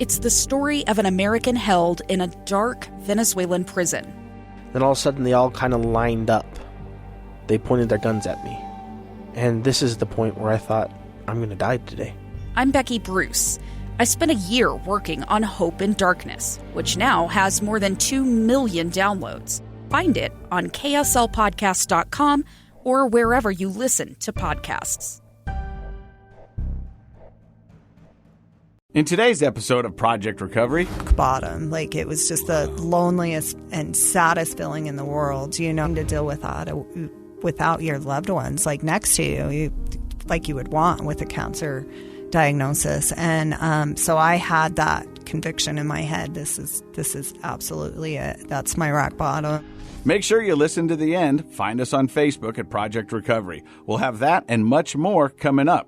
It's the story of an American held in a dark Venezuelan prison. Then all of a sudden, they all kind of lined up. They pointed their guns at me. And this is the point where I thought, I'm going to die today. I'm Becky Bruce. I spent a year working on Hope in Darkness, which now has more than 2 million downloads. Find it on kslpodcast.com or wherever you listen to podcasts. In today's episode of Project Recovery, bottom, it was just the loneliest and saddest feeling in the world, to deal with that without your loved ones next to you, like you would want with a cancer diagnosis. And so I had that conviction in my head. This is absolutely it. That's my rock bottom. Make sure you listen to the end. Find us on Facebook at Project Recovery. We'll have that and much more coming up.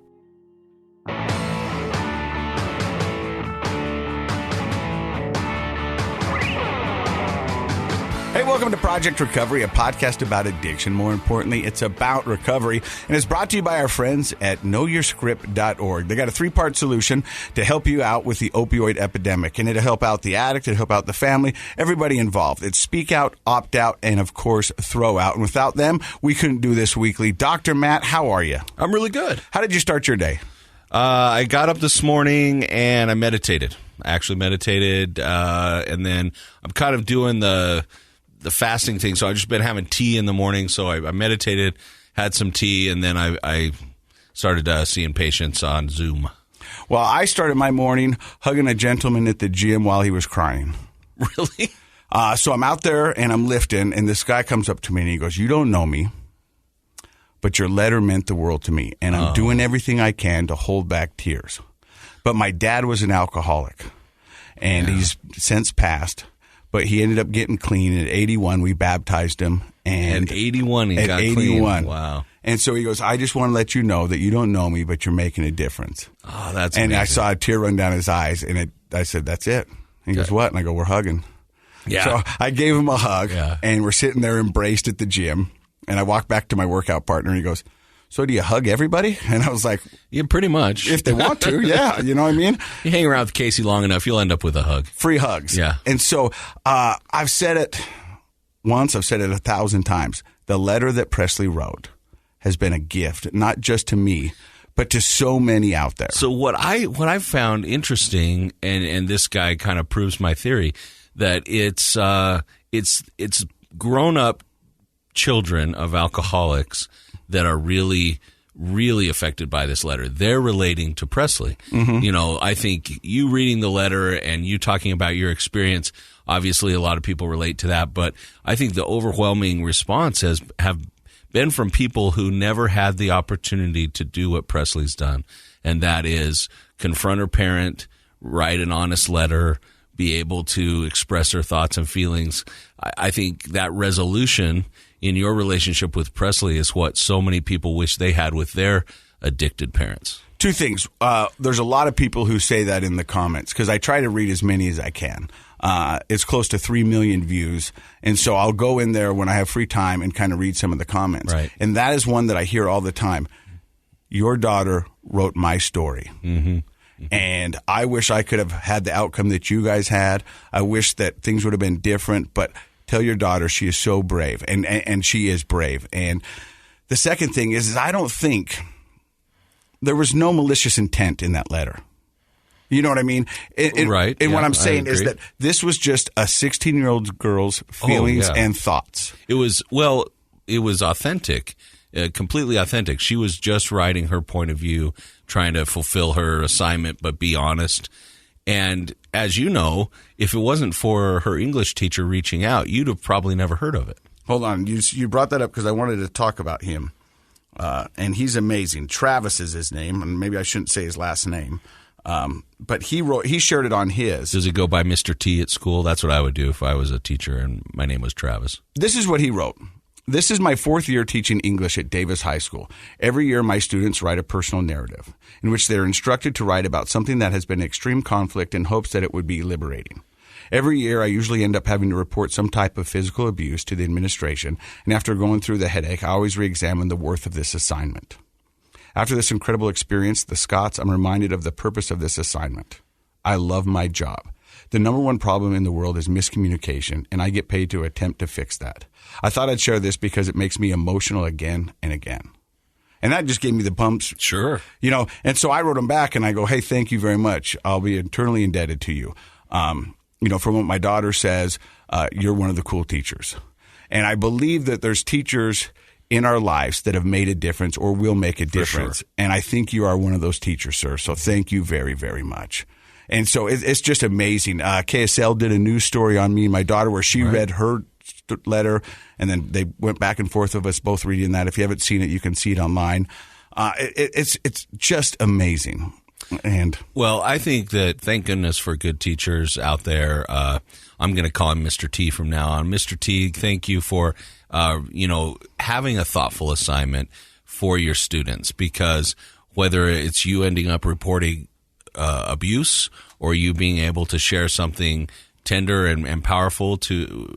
Hey, welcome to Project Recovery, a podcast about addiction. More importantly, it's about recovery, and it's brought to you by our friends at knowyourscript.org. They got a 3-part solution to help you out with the opioid epidemic, and it'll help out the addict, it'll help out the family, everybody involved. It's speak out, opt out, and of course, throw out. And without them, we couldn't do this weekly. Dr. Matt, how are you? I'm really good. How did you start your day? I got up this morning and I meditated. And then I'm kind of doing the fasting thing. So I've just been having tea in the morning. So I meditated, had some tea, and then I started seeing patients on Zoom. Well, I started my morning hugging a gentleman at the gym while he was crying. Really? So I'm out there and I'm lifting, and this guy comes up to me and he goes, "You don't know me, but your letter meant the world to me, and I'm doing everything I can to hold back tears. But my dad was an alcoholic, and he's since passed. But he ended up getting clean at 81. We baptized him. And at 81, he got 81. Clean. Wow. And so he goes, "I just want to let you know that you don't know me, but you're making a difference." Oh, that's And amazing. I saw a tear run down his eyes, and I said, "That's it." And he goes, "What?" And I go, "We're hugging." Yeah. So I gave him a hug, Yeah. and we're sitting there embraced at the gym. And I walked back to my workout partner, and he goes, "So do you hug everybody?" And I was like, Yeah, pretty much. "If they want to, yeah." You know what I mean? You hang around with Casey long enough, you'll end up with a hug. Free hugs. Yeah. And so I've said it once, I've said it 1,000 times. The letter that Presley wrote has been a gift, not just to me, but to so many out there. So what I've found interesting, and this guy kind of proves my theory, that it's grown up children of alcoholics that are really, really affected by this letter. They're relating to Presley. Mm-hmm. I think you reading the letter and you talking about your experience, obviously a lot of people relate to that, but I think the overwhelming response have been from people who never had the opportunity to do what Presley's done, and that is confront her parent, write an honest letter, be able to express her thoughts and feelings. I think that resolution in your relationship with Presley is what so many people wish they had with their addicted parents. Two things. There's a lot of people who say that in the comments because I try to read as many as I can. It's close to 3 million views. And so I'll go in there when I have free time and kind of read some of the comments. Right. And that is one that I hear all the time. Your daughter wrote my story. Mm-hmm. Mm-hmm. And I wish I could have had the outcome that you guys had. I wish that things would have been different, but tell your daughter she is so brave, and she is brave. And the second thing is I don't think there was no malicious intent in that letter. You know what I mean? Right. And yeah, what I'm saying is that this was just a 16-year-old girl's feelings and thoughts. It was authentic, completely authentic. She was just writing her point of view, trying to fulfill her assignment, but be honest. And as you know, if it wasn't for her English teacher reaching out, you'd have probably never heard of it. Hold on. You brought that up because I wanted to talk about him. And he's amazing. Travis is his name, and maybe I shouldn't say his last name. But he shared it on his. Does it go by Mr. T at school? That's what I would do if I was a teacher and my name was Travis. This is what he wrote. This is my 4th year teaching English at Davis High School. Every year, my students write a personal narrative in which they're instructed to write about something that has been extreme conflict in hopes that it would be liberating. Every year, I usually end up having to report some type of physical abuse to the administration, and after going through the headache, I always re-examine the worth of this assignment. After this incredible experience, the Scots, I'm reminded of the purpose of this assignment. I love my job. The number one problem in the world is miscommunication, and I get paid to attempt to fix that. I thought I'd share this because it makes me emotional again and again. And that just gave me the bumps. Sure. And so I wrote him back and I go, hey, thank you very much. I'll be eternally indebted to you. From what my daughter says, you're one of the cool teachers. And I believe that there's teachers in our lives that have made a difference or will make a difference. Sure. And I think you are one of those teachers, sir. So thank you very, very much. And so it's just amazing. KSL did a news story on me and my daughter where she read her letter, and then they went back and forth of us both reading that. If you haven't seen it, you can see it online. It's just amazing. And well, I think that thank goodness for good teachers out there. I'm going to call him Mr. T from now on. Mr. T, thank you for having a thoughtful assignment for your students, because whether it's you ending up reporting abuse or you being able to share something tender and powerful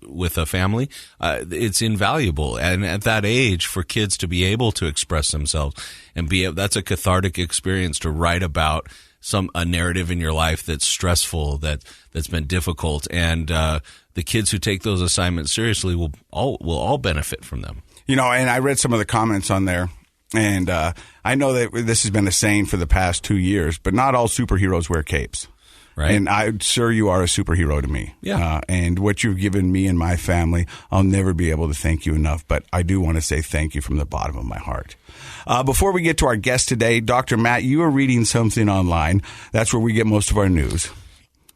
with a family, it's invaluable. And at that age, for kids to be able to express themselves and that's a cathartic experience to write about a narrative in your life that's stressful, that's been difficult. And the kids who take those assignments seriously will all benefit from them. And I read some of the comments on there. And I know that this has been a saying for the past 2 years, but not all superheroes wear capes. Right. And sir, you are a superhero to me. Yeah. And what you've given me and my family, I'll never be able to thank you enough. But I do want to say thank you from the bottom of my heart. Before we get to our guest today, Dr. Matt, you are reading something online. That's where we get most of our news.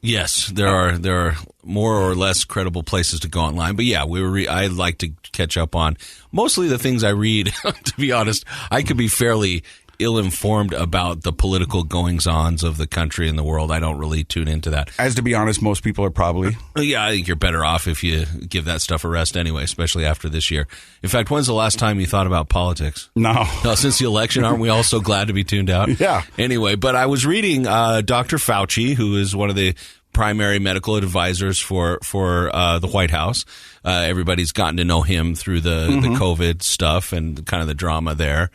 Yes, there are more or less credible places to go online, but yeah, I'd like to catch up on mostly the things I read. To be honest, I could be fairly ill-informed about the political goings-ons of the country and the world. I don't really tune into that. As to be honest, most people are probably. Yeah, I think you're better off if you give that stuff a rest anyway, especially after this year. In fact, when's the last time you thought about politics? No, since the election, aren't we all so glad to be tuned out? Yeah. Anyway, but I was reading Dr. Fauci, who is one of the primary medical advisors for the White House. Everybody's gotten to know him through the COVID stuff and kind of the drama there.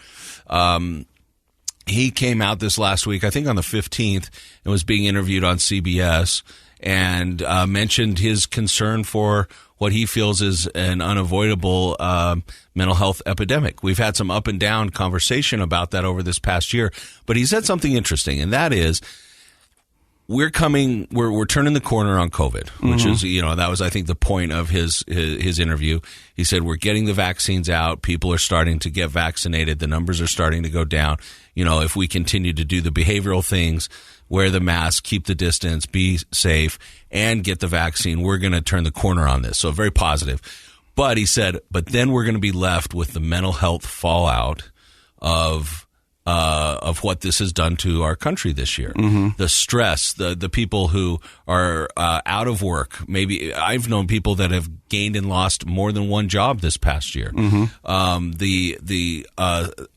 He came out this last week, I think on the 15th, and was being interviewed on CBS and mentioned his concern for what he feels is an unavoidable mental health epidemic. We've had some up and down conversation about that over this past year, but he said something interesting, and that is we're turning the corner on COVID, which is, that was, I think, the point of his interview. He said, we're getting the vaccines out. People are starting to get vaccinated. The numbers are starting to go down. If we continue to do the behavioral things, wear the mask, keep the distance, be safe, and get the vaccine, we're going to turn the corner on this. So very positive. But he said, but then we're going to be left with the mental health fallout of what this has done to our country this year. The stress, the people who are out of work. Maybe I've known people that have gained and lost more than one job this past year. The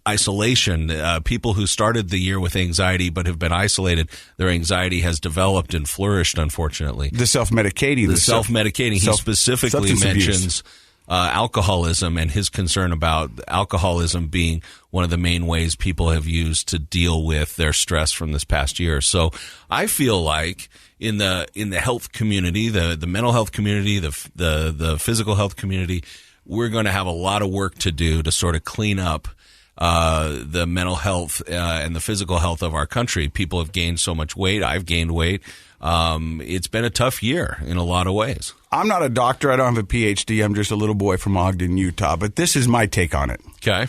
isolation, people who started the year with anxiety but have been isolated, their anxiety has developed and flourished, unfortunately. The self-medicating. He specifically mentions alcoholism and his concern about alcoholism being one of the main ways people have used to deal with their stress from this past year. So I feel like in the health community, the mental health community, the physical health community, we're going to have a lot of work to do to sort of clean up the mental health and the physical health of our country. People have gained so much weight. I've gained weight. It's been a tough year in a lot of ways. I'm not a doctor. I don't have a PhD. I'm just a little boy from Ogden, Utah. But this is my take on it. Okay.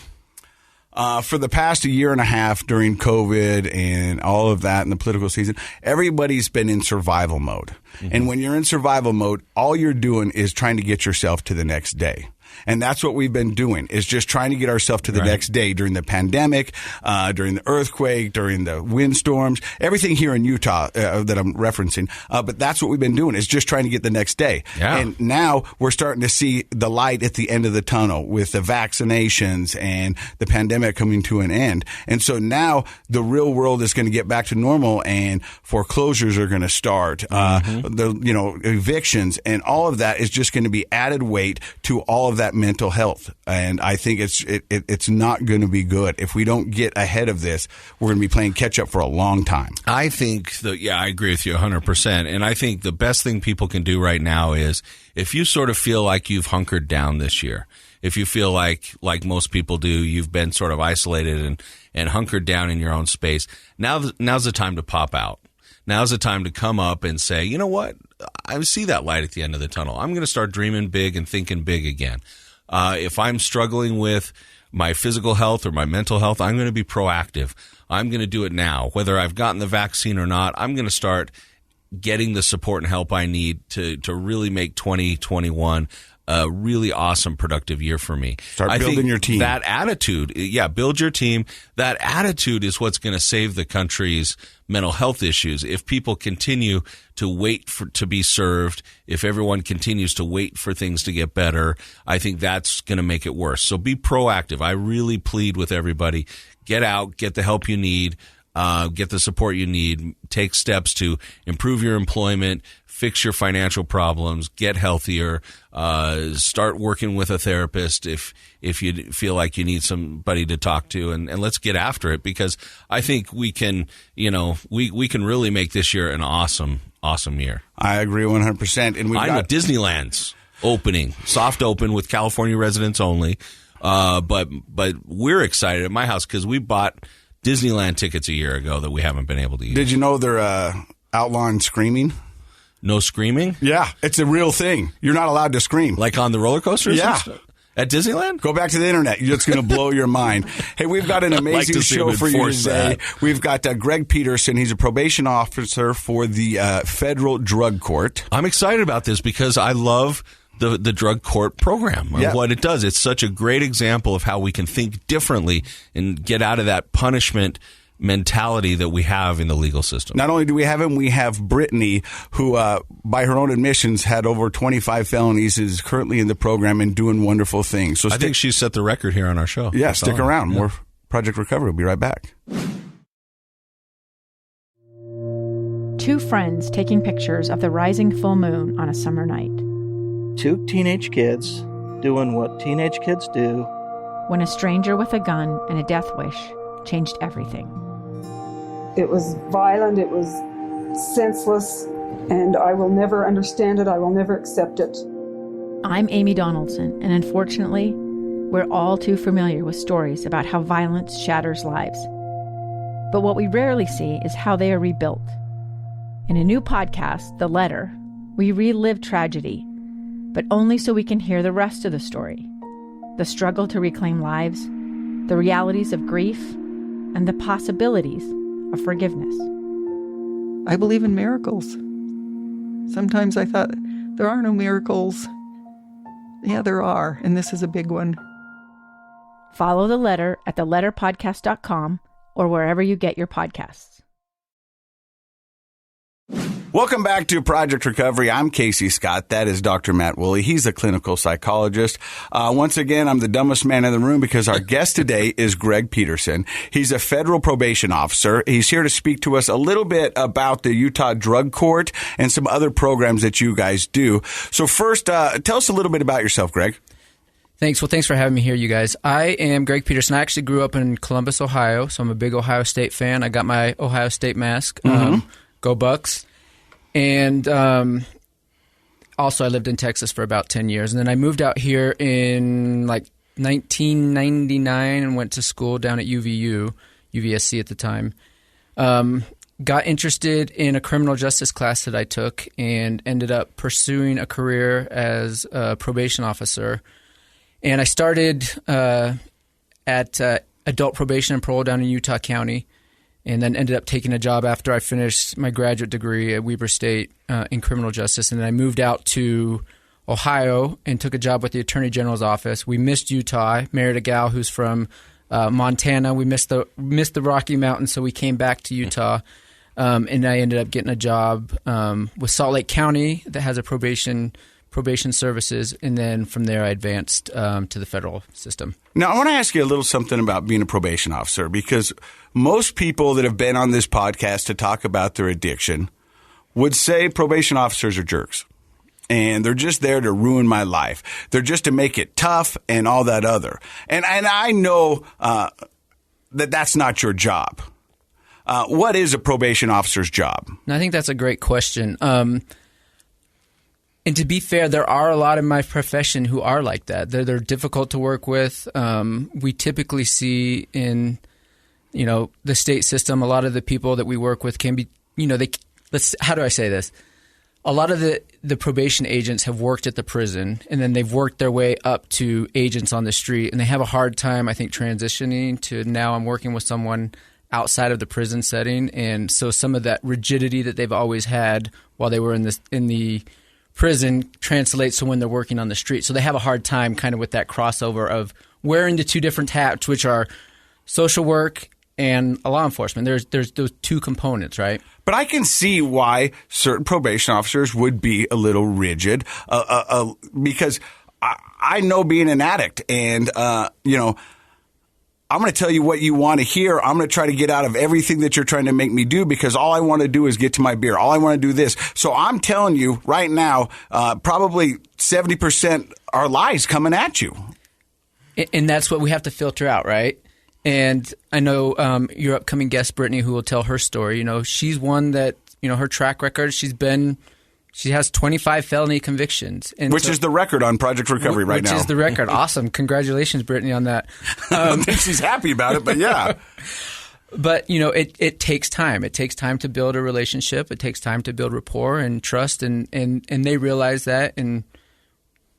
For the past year and a half during COVID and all of that in the political season, everybody's been in survival mode. And when you're in survival mode, all you're doing is trying to get yourself to the next day. And that's what we've been doing, is just trying to get ourselves to the next day during the pandemic, during the earthquake, during the windstorms, everything here in Utah that I'm referencing. But that's what we've been doing, is just trying to get the next day. Yeah. And now we're starting to see the light at the end of the tunnel with the vaccinations and the pandemic coming to an end. And so now the real world is going to get back to normal, and foreclosures are going to start, evictions, and all of that is just going to be added weight to all of that mental health. And I think it's not going to be good. If we don't get ahead of this, we're going to be playing catch up for a long time. I think I agree with you 100%. And I think the best thing people can do right now is if you sort of feel like you've hunkered down this year, if you feel like most people do, you've been sort of isolated and hunkered down in your own space, now's the time to pop out. Now's the time to come up and say, you know what? I see that light at the end of the tunnel. I'm going to start dreaming big and thinking big again. If I'm struggling with my physical health or my mental health, I'm going to be proactive. I'm going to do it now. Whether I've gotten the vaccine or not, I'm going to start getting the support and help I need to really make 2021 a really awesome, productive year for me. Start building your team. That attitude, build your team. That attitude is what's going to save the country's mental health issues. If people continue to wait to be served, if everyone continues to wait for things to get better, I think that's going to make it worse. So be proactive. I really plead with everybody. Get out, get the help you need, get the support you need, take steps to improve your employment, fix your financial problems, get healthier, start working with a therapist if you feel like you need somebody to talk to, and let's get after it, because I think we can, we can really make this year an awesome year. I agree 100%. And I know Disneyland's opening, soft open with California residents only, but we're excited at my house because we bought Disneyland tickets a year ago that we haven't been able to use. Did you know they're outlawing screaming? No screaming? Yeah, it's a real thing. You're not allowed to scream. Like on the roller coasters? Yeah. At Disneyland? Go back to the internet. It's going to blow your mind. Hey, we've got an amazing show for you today. We've got Greg Petersen. He's a probation officer for the Federal Drug Court. I'm excited about this because I love the drug court program and what it does. It's such a great example of how we can think differently and get out of that punishment mentality that we have in the legal system. Not only do we have him, we have Brittany, who, by her own admissions, had over 25 felonies, is currently in the program and doing wonderful things. So I think she set the record here on our show. Yeah, stick around. More Project Recovery. We'll be right back. Two friends taking pictures of the rising full moon on a summer night. Two teenage kids doing what teenage kids do. When a stranger with a gun and a death wish changed everything. It was violent, it was senseless, and I will never understand it, I will never accept it. I'm Amy Donaldson, and unfortunately, we're all too familiar with stories about how violence shatters lives. But what we rarely see is how they are rebuilt. In a new podcast, The Letter, we relive tragedy, but only so we can hear the rest of the story. The struggle to reclaim lives, the realities of grief, and the possibilities of forgiveness. I believe in miracles. Sometimes I thought, there are no miracles. Yeah, there are, and this is a big one. Follow The Letter at theletterpodcast.com or wherever you get your podcasts. Welcome back to Project Recovery. I'm Casey Scott. That is Dr. Matt Woolley. He's a clinical psychologist. Once again, I'm the dumbest man in the room because our guest today is Greg Petersen. He's a federal probation officer. He's here to speak to us a little bit about the Utah Drug Court and some other programs that you guys do. So first, tell us a little bit about yourself, Greg. Thanks. Well, thanks for having me here, you guys. I am Greg Petersen. I actually grew up in Columbus, Ohio, so I'm a big Ohio State fan. I got my Ohio State mask. Go Bucks. And also I lived in Texas for about 10 years. And then I moved out here in 1999 and went to school down at UVSC at the time. Got interested in a criminal justice class that I took and ended up pursuing a career as a probation officer. And I started at adult probation and parole down in Utah County, and then ended up taking a job after I finished my graduate degree at Weber State in criminal justice. And then I moved out to Ohio and took a job with the Attorney General's office. We missed Utah. I married a gal who's from Montana. We missed the Rocky Mountains, so we came back to Utah. And I ended up getting a job with Salt Lake County that has a probation services, and then from there I advanced to the federal system. Now, I want to ask you a little something about being a probation officer, because most people that have been on this podcast to talk about their addiction would say probation officers are jerks. and they're just there to ruin my life. They're just to make it tough and all that other. And I know that's not your job. What is a probation officer's job? I think that's a great question. And to be fair, there are a lot in my profession who are like that. They're difficult to work with. We typically see in, the state system, a lot of the people that we work with can be, how do I say this? A lot of the probation agents have worked at the prison, and then they've worked their way up to agents on the street, and they have a hard time, I think, transitioning to now I'm working with someone outside of the prison setting. And so some of that rigidity that they've always had while they were in the prison translates to when they're working on the street. So they have a hard time kind of with that crossover of wearing the two different hats, which are social work and law enforcement. There's those two components, right? But I can see why certain probation officers would be a little rigid because I know being an addict and, I'm going to tell you what you want to hear. I'm going to try to get out of everything that you're trying to make me do because all I want to do is get to my beer. All I want to do this. So I'm telling you right now, probably 70% are lies coming at you. And that's what we have to filter out, right? And I know your upcoming guest, Brittany, who will tell her story. She's one that, her track record, she has 25 felony convictions. And which is the record on Project Recovery right now. Which is the record. Awesome. Congratulations, Brittany, on that. I don't think she's happy about it, but yeah. But, it takes time. It takes time to build a relationship. It takes time to build rapport and trust, and they realize that, and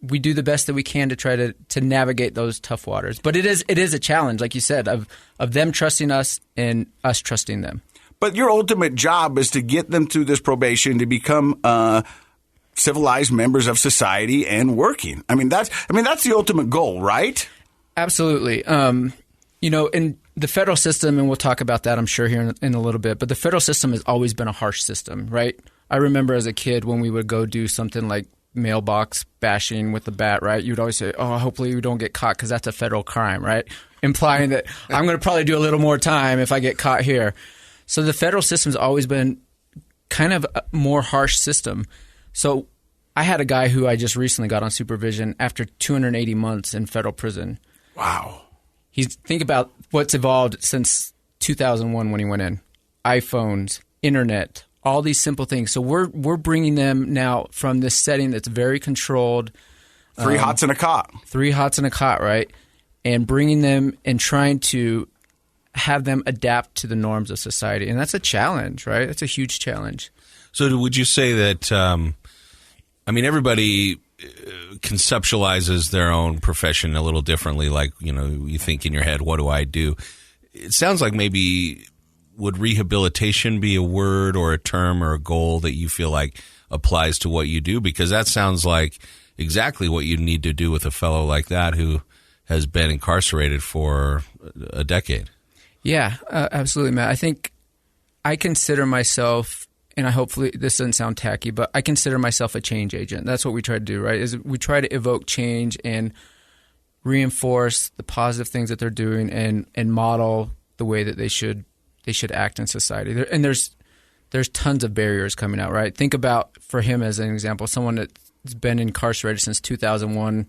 we do the best that we can to try to navigate those tough waters. But it is a challenge, like you said, of them trusting us and us trusting them. But your ultimate job is to get them through this probation to become civilized members of society and working. I mean, that's the ultimate goal, right? Absolutely. In the federal system, and we'll talk about that, I'm sure, here in a little bit, but the federal system has always been a harsh system, right? I remember as a kid when we would go do something like mailbox bashing with the bat, right? You'd always say, oh, hopefully we don't get caught because that's a federal crime, right? Implying that I'm going to probably do a little more time if I get caught here. So the federal system's always been kind of a more harsh system. So I had a guy who I just recently got on supervision after 280 months in federal prison. Wow. Think about what's evolved since 2001 when he went in. iPhones, internet, all these simple things. So we're bringing them now from this setting that's very controlled. 3 hots and a cot. 3 hots and a cot, right? And bringing them and trying to have them adapt to the norms of society. And that's a challenge, right? That's a huge challenge. So would you say that, everybody conceptualizes their own profession a little differently. Like, you think in your head, what do I do? It sounds like maybe would rehabilitation be a word or a term or a goal that you feel like applies to what you do? Because that sounds like exactly what you need to do with a fellow like that who has been incarcerated for a decade. Yeah, absolutely, Matt. I think I consider myself, and hopefully this doesn't sound tacky, but I consider myself a change agent. That's what we try to do, right? Is we try to evoke change and reinforce the positive things that they're doing and model the way that they should act in society. And there's tons of barriers coming out, right? Think about, for him as an example, someone that's been incarcerated since 2001.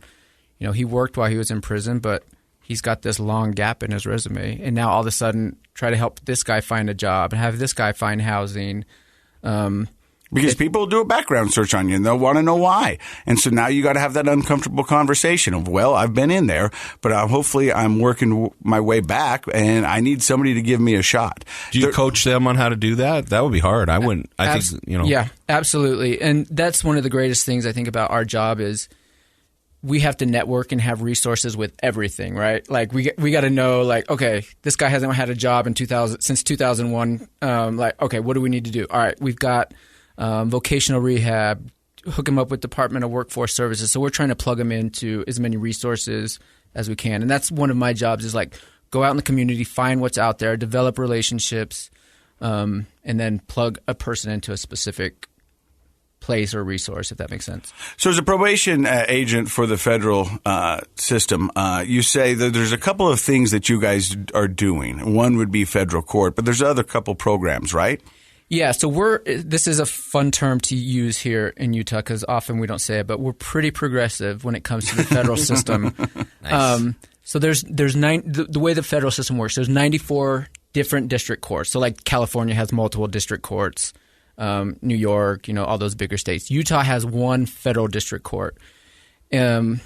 He worked while he was in prison, but he's got this long gap in his resume, and now all of a sudden try to help this guy find a job and have this guy find housing. Because people do a background search on you and they'll want to know why. And so now you got to have that uncomfortable conversation of, well, I've been in there, but hopefully I'm working my way back and I need somebody to give me a shot. Do you coach them on how to do that? That would be hard. I wouldn't. Yeah, absolutely. And that's one of the greatest things I think about our job is we have to network and have resources with everything, right? Like we got to know, like, okay, this guy hasn't had a job since 2001. Okay, what do we need to do? All right, we've got vocational rehab, hook him up with Department of Workforce Services. So we're trying to plug him into as many resources as we can. And that's one of my jobs is like go out in the community, find what's out there, develop relationships, and then plug a person into a specific place or resource, if that makes sense. So as a probation agent for the federal system, you say that there's a couple of things that you guys are doing. One would be federal court, but there's other couple programs, right? Yeah, so this is a fun term to use here in Utah because often we don't say it, but we're pretty progressive when it comes to the federal system. Nice. So there's the way the federal system works, there's 94 different district courts. So like California has multiple district courts, New York, all those bigger states. Utah has one federal district court. We're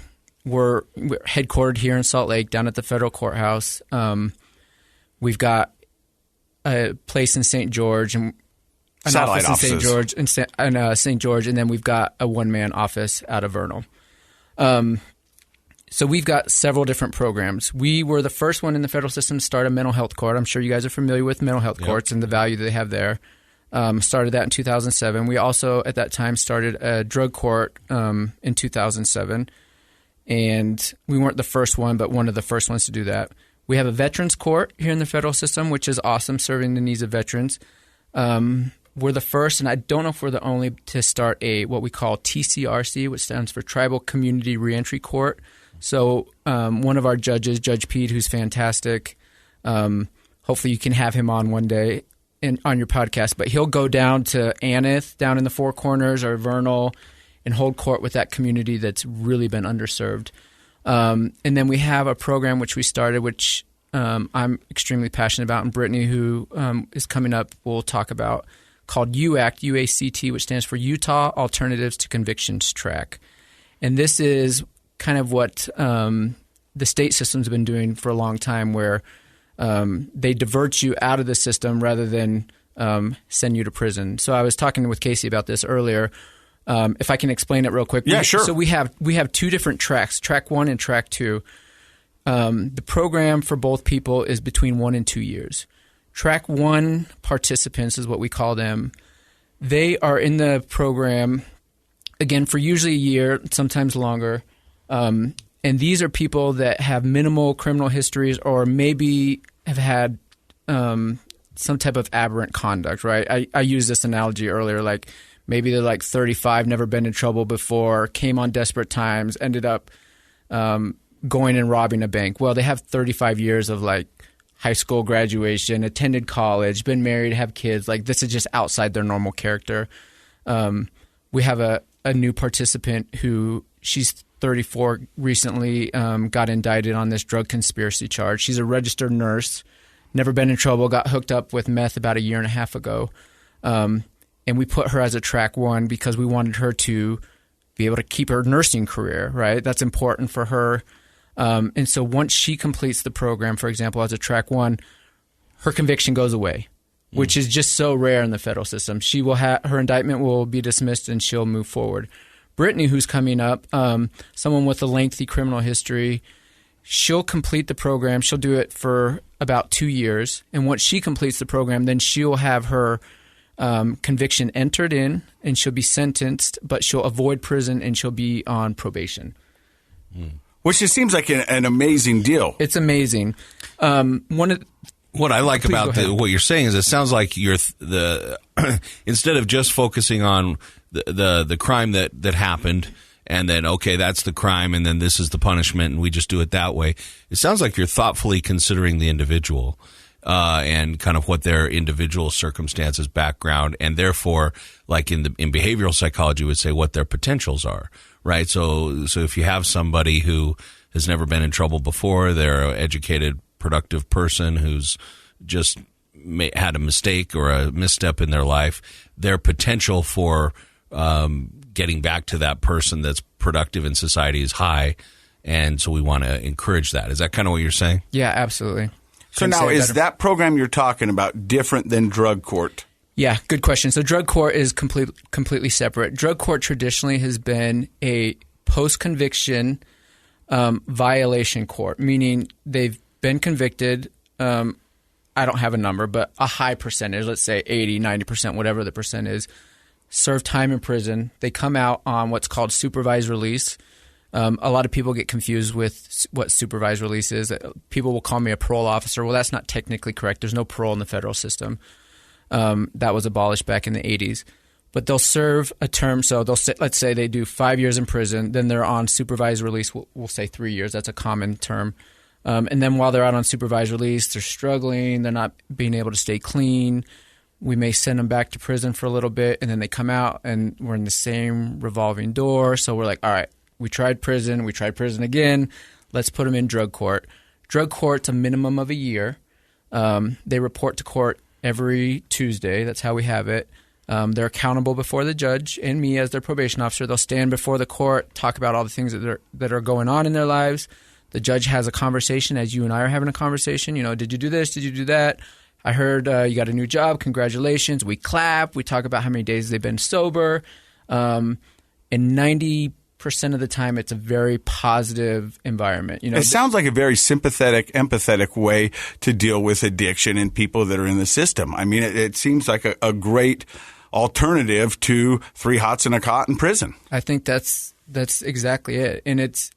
headquartered here in Salt Lake down at the federal courthouse. We've got a place in St. George and an satellite office in St. offices. George and St. George, and then we've got a one-man office out of Vernal. So we've got several different programs. We were the first one in the federal system to start a mental health court. I'm sure you guys are familiar with mental health courts and the value that they have there. Started that in 2007. We also, at that time, started a drug court in 2007. And we weren't the first one, but one of the first ones to do that. We have a veterans court here in the federal system, which is awesome, serving the needs of veterans. We're the first, and I don't know if we're the only, to start what we call TCRC, which stands for Tribal Community Reentry Court. So one of our judges, Judge Pete, who's fantastic, hopefully you can have him on one day on your podcast, but he'll go down to Aneth, down in the Four Corners, or Vernal, and hold court with that community that's really been underserved. And then we have a program which we started, which I'm extremely passionate about, and Brittany, who is coming up, will talk about, called UACT, UACT, which stands for Utah Alternatives to Convictions Track. And this is kind of what the state system's been doing for a long time, where they divert you out of the system rather than send you to prison. So I was talking with Casey about this earlier. If I can explain it real quick. Yeah, sure. So we have two different tracks, track 1 and track 2. The program for both people is between 1 and 2 years. Track 1 participants is what we call them. They are in the program, again, for usually a year, sometimes longer. And these are people that have minimal criminal histories or maybe have had some type of aberrant conduct, right? I used this analogy earlier, like maybe they're like 35, never been in trouble before, came on desperate times, ended up going and robbing a bank. Well, they have 35 years of like high school graduation, attended college, been married, have kids. Like this is just outside their normal character. We have a new participant who she's 34, recently got indicted on this drug conspiracy charge. She's a registered nurse, never been in trouble, got hooked up with meth about a year and a half ago. And we put her as a track 1 because we wanted her to be able to keep her nursing career, right? That's important for her. And so once she completes the program, for example, as a track 1, her conviction goes away, which is just so rare in the federal system. She will her indictment will be dismissed and she'll move forward. Brittany, who's coming up, someone with a lengthy criminal history, she'll complete the program. She'll do it for about 2 years. And once she completes the program, then she'll have her conviction entered in and she'll be sentenced, but she'll avoid prison and she'll be on probation. Which just seems like an amazing deal. It's amazing. What I like about what you're saying is it sounds like you're instead of just focusing on the crime that happened and then, okay, that's the crime and then this is the punishment and we just do it that way. It sounds like you're thoughtfully considering the individual and kind of what their individual circumstances, background, and therefore, like in behavioral psychology would say, what their potentials are, right? So if you have somebody who has never been in trouble before, they're an educated, productive person who's just had a mistake or a misstep in their life, their potential for getting back to that person that's productive in society is high, and so we want to encourage that. Is that kind of what you're saying? Yeah, absolutely. So now, is that program you're talking about different than drug court? Yeah, good question. So drug court is completely separate. Drug court traditionally has been a post-conviction violation court, meaning they've been convicted, I don't have a number, but a high percentage, let's say 80, 90%, whatever the percent is, serve time in prison. They come out on what's called supervised release. A lot of people get confused with what supervised release is. People will call me a parole officer. Well, that's not technically correct. There's no parole in the federal system. That was abolished back in the 80s. But they'll serve a term. So let's say they do 5 years in prison. Then they're on supervised release. We'll say 3 years. That's a common term. And then while they're out on supervised release, they're struggling. They're not being able to stay clean. We may send them back to prison for a little bit, and then they come out, and we're in the same revolving door. So we're like, all right, we tried prison again. Let's put them in drug court. Drug court's a minimum of a year. They report to court every Tuesday. That's how we have it. They're accountable before the judge and me as their probation officer. They'll stand before the court, talk about all the things that are going on in their lives. The judge has a conversation as you and I are having a conversation. Did you do this? Did you do that? I heard you got a new job. Congratulations. We clap. We talk about how many days they've been sober. And 90% of the time, it's a very positive environment. It sounds like a very sympathetic, empathetic way to deal with addiction and people that are in the system. I mean, it seems like a great alternative to 3 hots and a cot in prison. I think that's exactly it. And it's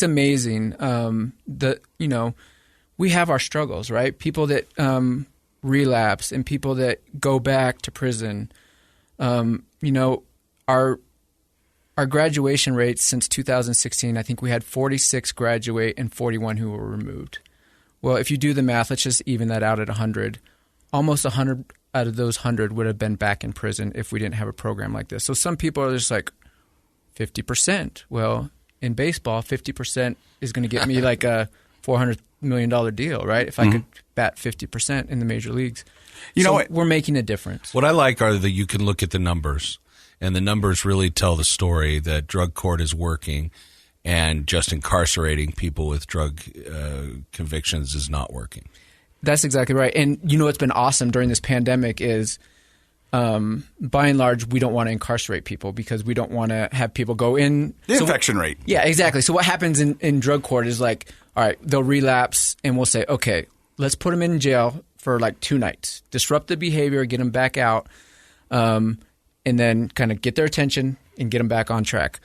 amazing that, we have our struggles, right? People that relapse and people that go back to prison. Our graduation rates since 2016, I think we had 46 graduate and 41 who were removed. Well, if you do the math, let's just even that out at 100. Almost 100 out of those 100 would have been back in prison if we didn't have a program like this. So some people are just like 50%. Well, in baseball, 50% is going to get me like a $400 million deal, right? If I could bat 50% in the major leagues. We're making a difference. What I like are that you can look at the numbers, and the numbers really tell the story that drug court is working, and just incarcerating people with drug convictions is not working. That's exactly right. And what's been awesome during this pandemic is by and large, we don't want to incarcerate people because we don't want to have people go in. The infection rate. Yeah, exactly. So what happens in drug court is like, all right, they'll relapse and we'll say, okay, let's put them in jail for like 2 nights, disrupt the behavior, get them back out, and then kind of get their attention and get them back on track.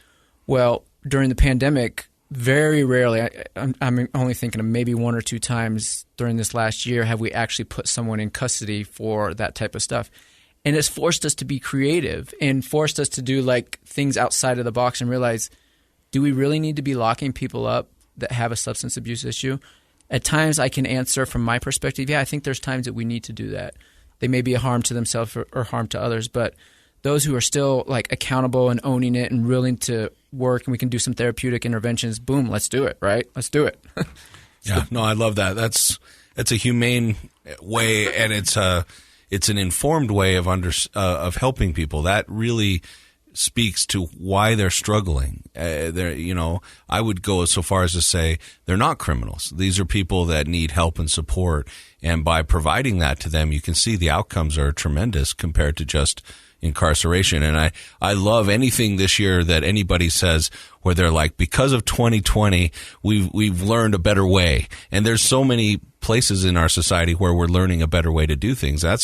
Well, during the pandemic, very rarely, I'm only thinking of maybe 1 or 2 times during this last year, have we actually put someone in custody for that type of stuff. And it's forced us to be creative and forced us to do like things outside of the box and realize, do we really need to be locking people up that have a substance abuse issue? At times I can answer from my perspective, yeah, I think there's times that we need to do that. They may be a harm to themselves or harm to others, but those who are still like accountable and owning it and willing to work and we can do some therapeutic interventions, boom, let's do it, right? Let's do it. Yeah, no, I love that. That's a humane way, and it's an informed way of helping people. That really speaks to why they're struggling. I would go so far as to say they're not criminals. These are people that need help and support, and by providing that to them, you can see the outcomes are tremendous compared to just incarceration. And I love anything this year that anybody says where they're like, because of 2020, we've learned a better way. And there's so many places in our society where we're learning a better way to do things. I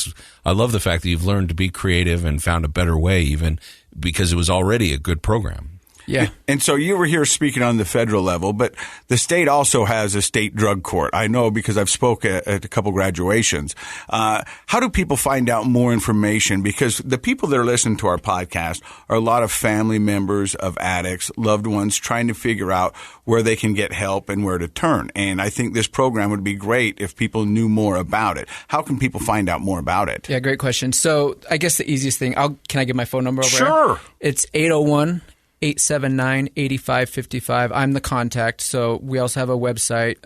love the fact that you've learned to be creative and found a better way, even because it was already a good program. Yeah. And so you were here speaking on the federal level, but the state also has a state drug court. I know because I've spoke at a couple graduations. How do people find out more information? Because the people that are listening to our podcast are a lot of family members of addicts, loved ones trying to figure out where they can get help and where to turn. And I think this program would be great if people knew more about it. How can people find out more about it? Yeah, great question. So I guess the easiest thing, can I give my phone number over? Sure. It's 801-879-8555. I'm the contact. So we also have a website.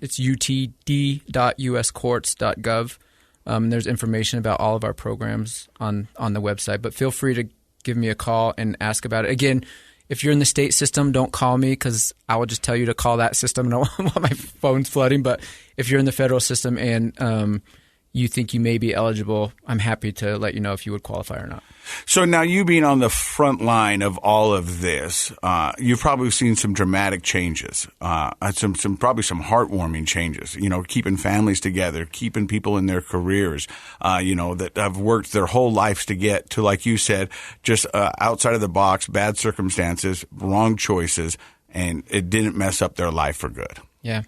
It's utd.uscourts.gov. There's information about all of our programs on the website. But feel free to give me a call and ask about it. Again, if you're in the state system, don't call me because I will just tell you to call that system and I don't want my phone's flooding. But if you're in the federal system and you think you may be eligible, I'm happy to let you know if you would qualify or not. So now you being on the front line of all of this, you've probably seen some dramatic changes, probably some heartwarming changes, keeping families together, keeping people in their careers, that have worked their whole lives to get to, like you said, just outside of the box, bad circumstances, wrong choices, and it didn't mess up their life for good. Yeah.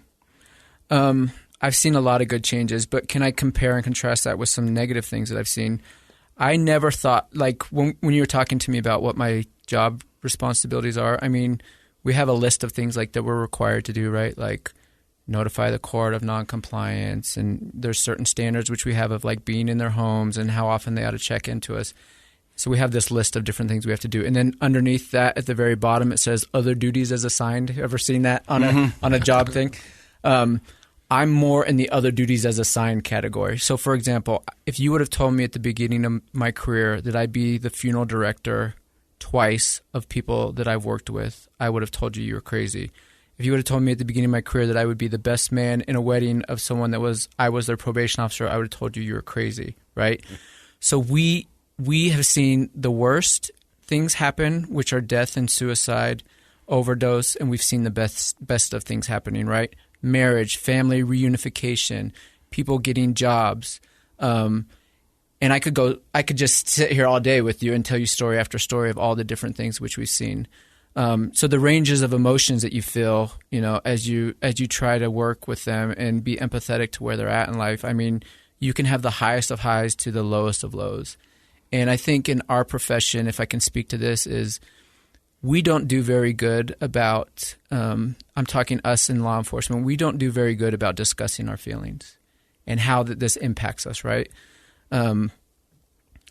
I've seen a lot of good changes, but can I compare and contrast that with some negative things that I've seen? I never thought, like when you were talking to me about what my job responsibilities are, I mean, we have a list of things like that we're required to do, right? Like notify the court of noncompliance, and there's certain standards which we have of like being in their homes and how often they ought to check into us. So we have this list of different things we have to do. And then underneath that, at the very bottom, it says other duties as assigned. Ever seen that on a job thing? I'm more in the other duties as assigned category. So, for example, if you would have told me at the beginning of my career that I'd be the funeral director twice of people that I've worked with, I would have told you were crazy. If you would have told me at the beginning of my career that I would be the best man in a wedding of someone that I was their probation officer, I would have told you were crazy, right? So we have seen the worst things happen, which are death and suicide, overdose, and we've seen the best of things happening, right? Marriage, family reunification, people getting jobs. And I could just sit here all day with you and tell you story after story of all the different things which we've seen. So the ranges of emotions that you feel, as you try to work with them and be empathetic to where they're at in life. I mean, you can have the highest of highs to the lowest of lows. And I think in our profession, if I can speak to this, is we don't do very good about, I'm talking us in law enforcement, we don't do very good about discussing our feelings and how this impacts us, right?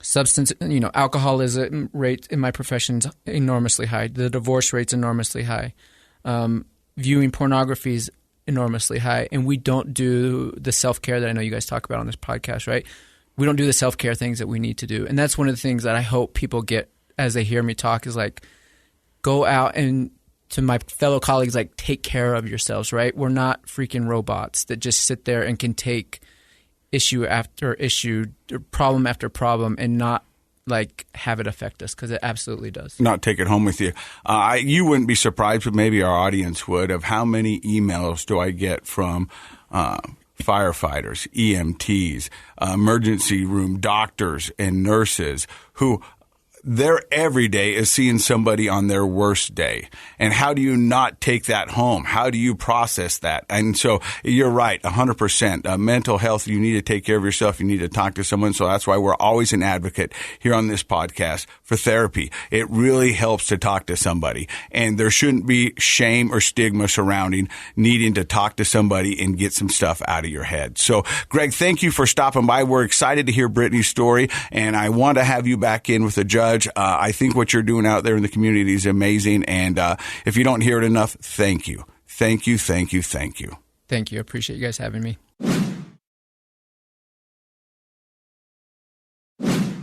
Substance, alcoholism rate in my profession is enormously high. The divorce rate's enormously high. Viewing pornography is enormously high. And we don't do the self-care that I know you guys talk about on this podcast, right? We don't do the self-care things that we need to do. And that's one of the things that I hope people get as they hear me talk is like, go out and to my fellow colleagues, like take care of yourselves, right? We're not freaking robots that just sit there and can take issue after issue, problem after problem, and not like have it affect us, because it absolutely does. Not take it home with you. You wouldn't be surprised, but maybe our audience would, of how many emails do I get from firefighters, EMTs, emergency room doctors and nurses who their every day is seeing somebody on their worst day. And how do you not take that home? How do you process that? And so you're right, 100%. Mental health, you need to take care of yourself. You need to talk to someone. So that's why we're always an advocate here on this podcast for therapy. It really helps to talk to somebody. And there shouldn't be shame or stigma surrounding needing to talk to somebody and get some stuff out of your head. So, Greg, thank you for stopping by. We're excited to hear Brittany's story, and I want to have you back in with the judge. I think what you're doing out there in the community is amazing. And if you don't hear it enough, thank you. Thank you, thank you, thank you. Thank you. I appreciate you guys having me.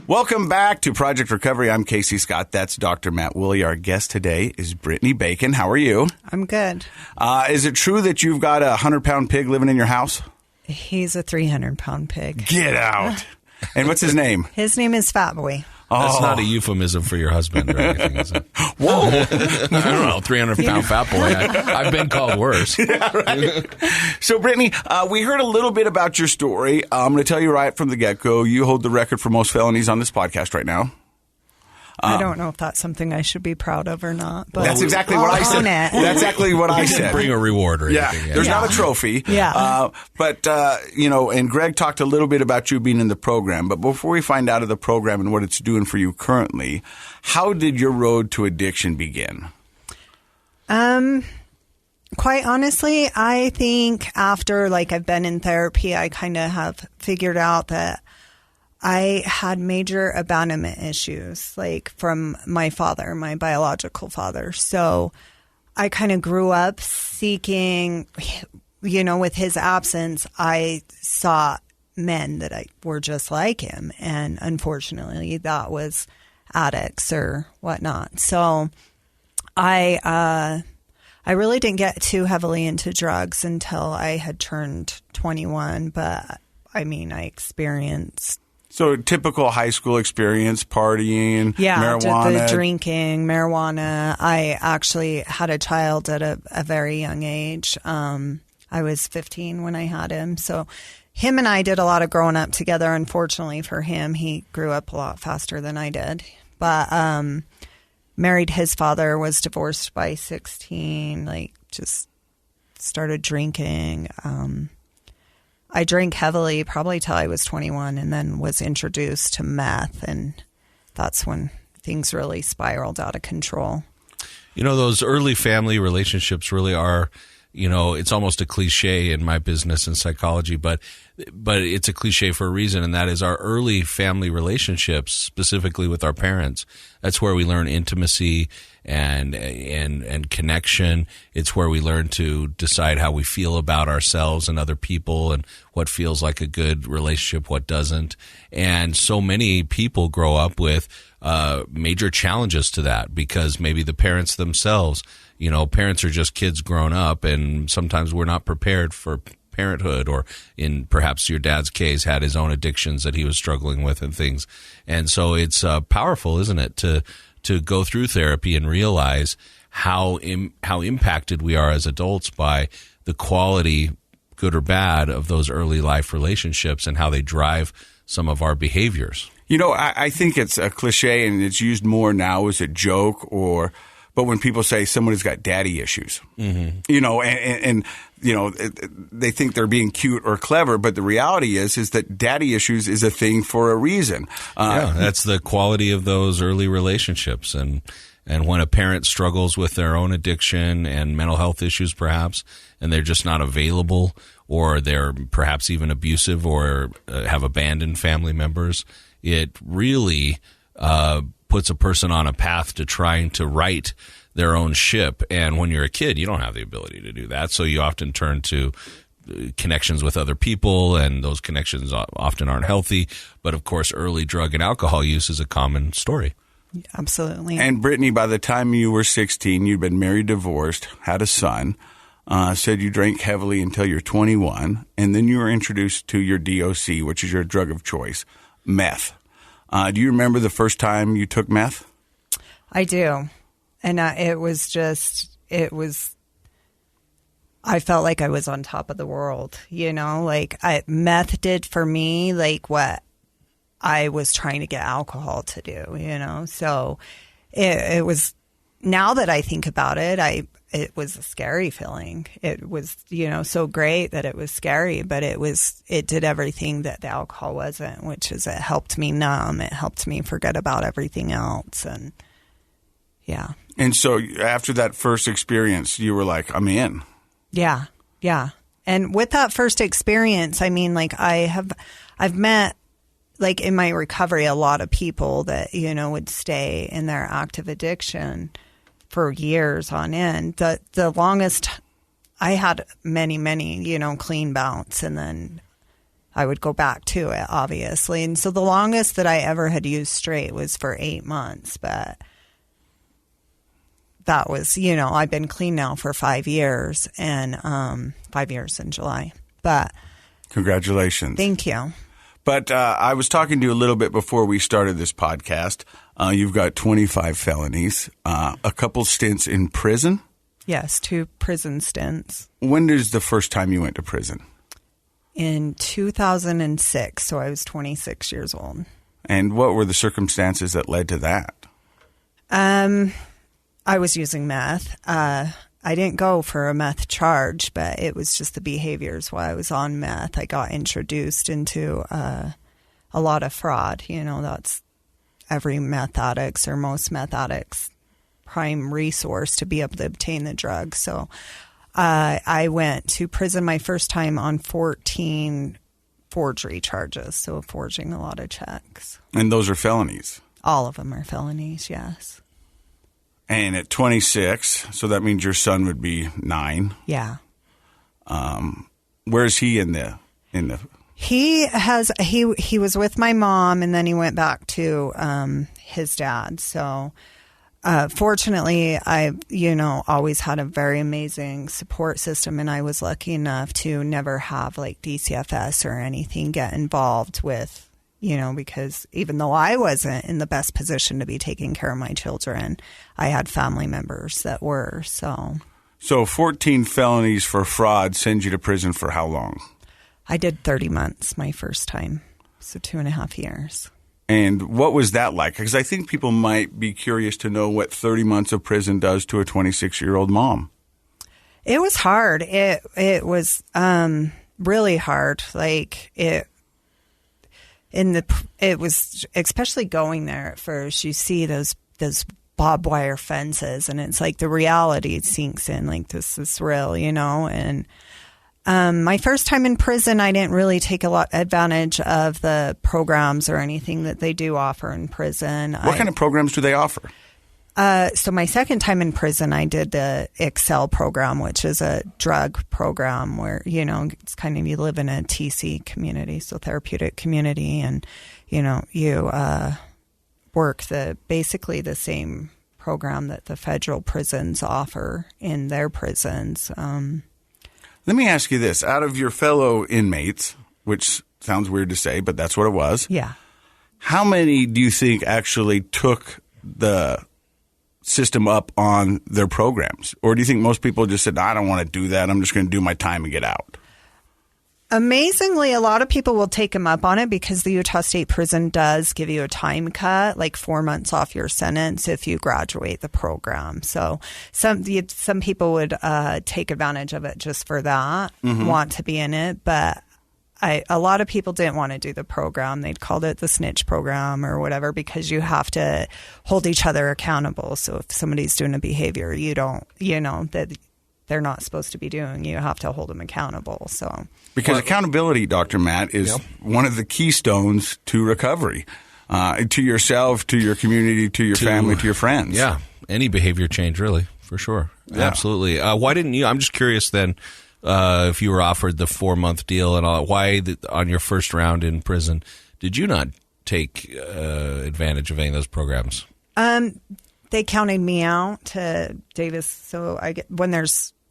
Welcome back to Project Recovery. I'm Casey Scott. That's Dr. Matt Woolley. Our guest today is Brittany Bacon. How are you? I'm good. Is it true that you've got a 100-pound pig living in your house? He's a 300-pound pig. Get out. And what's his name? His name is Fat Boy. That's not a euphemism for your husband or anything, is it? Whoa. I don't know, 300-pound fat boy. I've been called worse. Yeah, right. So, Brittany, we heard a little bit about your story. I'm going to tell you right from the get-go, you hold the record for most felonies on this podcast right now. I don't know if that's something I should be proud of or not. But that's exactly what I said. That's exactly what I said. Bring a reward or anything. Yeah, there's not a trophy. Yeah. But, and Greg talked a little bit about you being in the program. But before we find out of the program and what it's doing for you currently, how did your road to addiction begin? Quite honestly, I think after I've been in therapy, I kind of have figured out that I had major abandonment issues, from my father, my biological father. So I kind of grew up seeking, with his absence, I saw men that were just like him. And unfortunately, that was addicts or whatnot. So I really didn't get too heavily into drugs until I had turned 21. But I experienced. So typical high school experience, partying, marijuana. The drinking, marijuana. I actually had a child at a very young age. I was 15 when I had him. So him and I did a lot of growing up together. Unfortunately for him, he grew up a lot faster than I did. But married his father, was divorced by 16, just started drinking. I drank heavily probably till I was 21, and then was introduced to meth, and that's when things really spiraled out of control. Those early family relationships really are it's almost a cliche in my business and psychology, but it's a cliche for a reason, and that is our early family relationships, specifically with our parents. That's where we learn intimacy and connection. It's where we learn to decide how we feel about ourselves and other people, and what feels like a good relationship, what doesn't. And so many people grow up with major challenges to that, because maybe the parents themselves, parents are just kids grown up, and sometimes we're not prepared for parenthood, or in perhaps your dad's case had his own addictions that he was struggling with and things. And so it's powerful, isn't it, to go through therapy and realize how impacted we are as adults by the quality, good or bad, of those early life relationships and how they drive some of our behaviors. I think it's a cliche, and it's used more now as a joke, but when people say someone has got daddy issues, and they think they're being cute or clever, but the reality is that daddy issues is a thing for a reason. That's the quality of those early relationships. And when a parent struggles with their own addiction and mental health issues, perhaps, and they're just not available, or they're perhaps even abusive, or have abandoned family members, it really puts a person on a path to trying to right their own ship. And when you're a kid, you don't have the ability to do that. So you often turn to connections with other people, and those connections often aren't healthy. But of course, early drug and alcohol use is a common story. Absolutely. And Brittany, by the time you were 16, you'd been married, divorced, had a son, said you drank heavily until you're 21, and then you were introduced to your DOC, which is your drug of choice, meth. Do you remember the first time you took meth? I do. And I felt like I was on top of the world, meth did for me, like what I was trying to get alcohol to do, So it was, now that I think about it, it was a scary feeling. It was, so great that it was scary, but it did everything that the alcohol wasn't, which is it helped me numb. It helped me forget about everything else. And yeah. And so after that first experience, you were like, I'm in. Yeah. Yeah. And with that first experience, I've met, like in my recovery, a lot of people that, would stay in their active addiction for years on end. The longest, I had many, clean bouts, and then I would go back to it, obviously. And so the longest that I ever had used straight was for 8 months, but that was, I've been clean now for 5 years, and 5 years in July. But congratulations. Thank you. But I was talking to you a little bit before we started this podcast. You've got 25 felonies, a couple stints in prison. Yes, 2 prison stints. When is the first time you went to prison? In 2006, so I was 26 years old. And what were the circumstances that led to that? I was using meth. I didn't go for a meth charge, but it was just the behaviors while I was on meth. I got introduced into a lot of fraud. That's every meth addict's, or most meth addicts' prime resource to be able to obtain the drug. So I went to prison my first time on 14 forgery charges, so forging a lot of checks. And those are felonies? All of them are felonies, yes. And at 26, so that means your son would be 9. Yeah. Where's he in the? He was with my mom, and then he went back to his dad. So fortunately, I always had a very amazing support system, and I was lucky enough to never have like DCFS or anything get involved with. Because even though I wasn't in the best position to be taking care of my children, I had family members that were. So 14 felonies for fraud sends you to prison for how long? I did 30 months my first time, so 2.5 years. And what was that like? Because I think people might be curious to know what 30 months of prison does to a 26-year-old mom. It was hard. It was really hard. It was especially going there at first. You see those barbed wire fences, and it's like the reality sinks in, like this is real, and my first time in prison, I didn't really take a lot advantage of the programs or anything that they do offer in prison. What kind of programs do they offer? So my second time in prison, I did the Excel program, which is a drug program where, it's kind of, you live in a TC community, so therapeutic community, and, you work basically the same program that the federal prisons offer in their prisons. Let me ask you this. Out of your fellow inmates, which sounds weird to say, but that's what it was. Yeah. How many do you think actually took the system up on their programs? Or do you think most people just said, I don't want to do that. I'm just going to do my time and get out? Amazingly, a lot of people will take them up on it because the Utah State Prison does give you a time cut, like 4 months off your sentence if you graduate the program. So some people would take advantage of it just for that, want to be in it. But a lot of people didn't want to do the program. They'd called it the snitch program or whatever because you have to hold each other accountable. So if somebody's doing a behavior you don't, that they're not supposed to be doing, you have to hold them accountable. So because accountability, Dr. Matt, is one of the keystones to recovery, to yourself, to your community, to your family, to your friends. Yeah, any behavior change, really, for sure. Yeah. Absolutely. Why didn't you? I'm just curious then. If you were offered the 4-month deal and all, why on your first round in prison did you not take advantage of any of those programs? They counted me out to Davis. So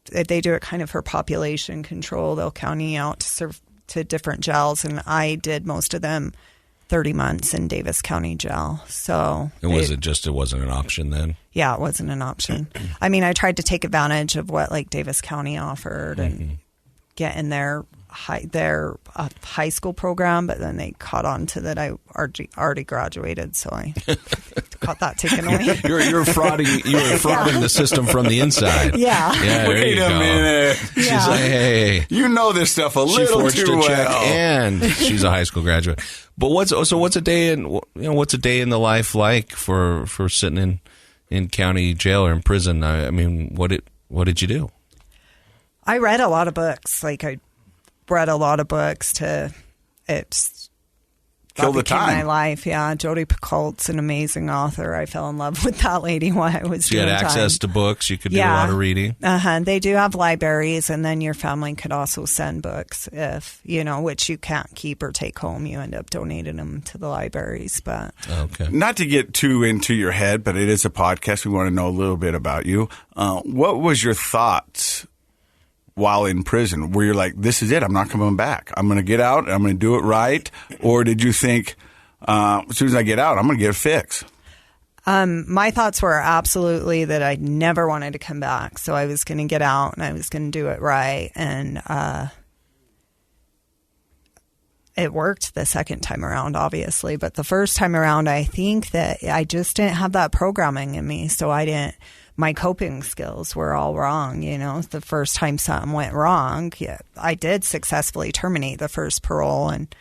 they do it kind of for population control. They'll count me out to serve to different jails, and I did most of them 30 months in Davis County Jail. So it wasn't an option then? Yeah, it wasn't an option. I mean, I tried to take advantage of what like Davis County offered and get in their high school program, but then they caught on to that I already graduated, so I caught that taken away. You're frauding. You were frauding the system from the inside. Yeah. Wait a minute. She's like, hey, you know this stuff a little forged too a check, well. and she's a high school graduate. But what's a day in the life like for sitting in county jail or in prison? I mean, what did you do? I read a lot of books. Like I read a lot of books to kill the time. My life, yeah. Jodi Picoult's an amazing author. I fell in love with that lady while I was doing time. You had access to books. You could do a lot of reading. They do have libraries, and then your family could also send books if which you can't keep or take home. You end up donating them to the libraries. But not to get too into your head, but it is a podcast. We want to know a little bit about you. What was your thoughts while in prison, where you're like, this is it, I'm not coming back. I'm going to get out and I'm going to do it right? Or did you think, as soon as I get out, I'm going to get a fix? My thoughts were absolutely that I never wanted to come back. So I was going to get out and I was going to do it right. And it worked the second time around, obviously. But the first time around, I think that I just didn't have that programming in me. So my coping skills were all wrong. The first time something went wrong, I did successfully terminate the first parole. And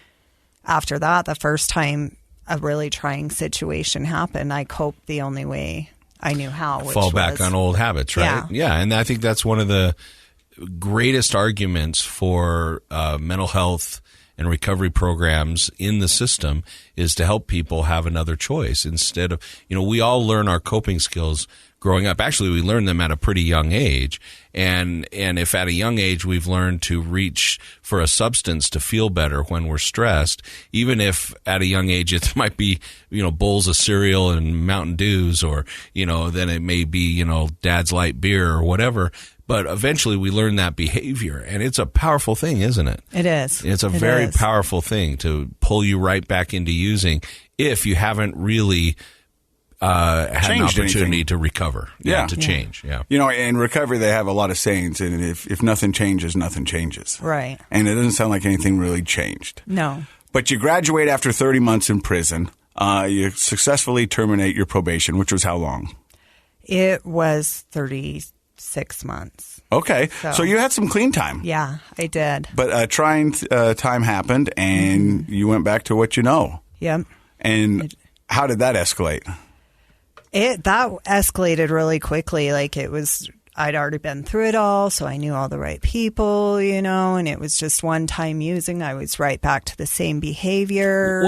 after that, the first time a really trying situation happened, I coped the only way I knew how. Fall back on old habits, right? Yeah. And I think that's one of the greatest arguments for mental health and recovery programs in the system is to help people have another choice instead of, we all learn our coping skills growing up. Actually, we learn them at a pretty young age. And if at a young age we've learned to reach for a substance to feel better when we're stressed, even if at a young age it might be, bowls of cereal and Mountain Dews, or, then it may be, Dad's light beer or whatever. But eventually we learn that behavior, and it's a powerful thing, isn't it? It is. It's a very powerful thing to pull you right back into using if you haven't really had an opportunity to recover, change. Yeah. In recovery, they have a lot of sayings, and if nothing changes, nothing changes. Right. And it doesn't sound like anything really changed. No. But you graduate after 30 months in prison. You successfully terminate your probation, which was how long? It was 36 months. Okay. So you had some clean time. Yeah, I did. But trying time happened, and you went back to what you know. Yep. And how did that escalate? That escalated really quickly. Like I'd already been through it all, so I knew all the right people, and it was just one time using. I was right back to the same behavior.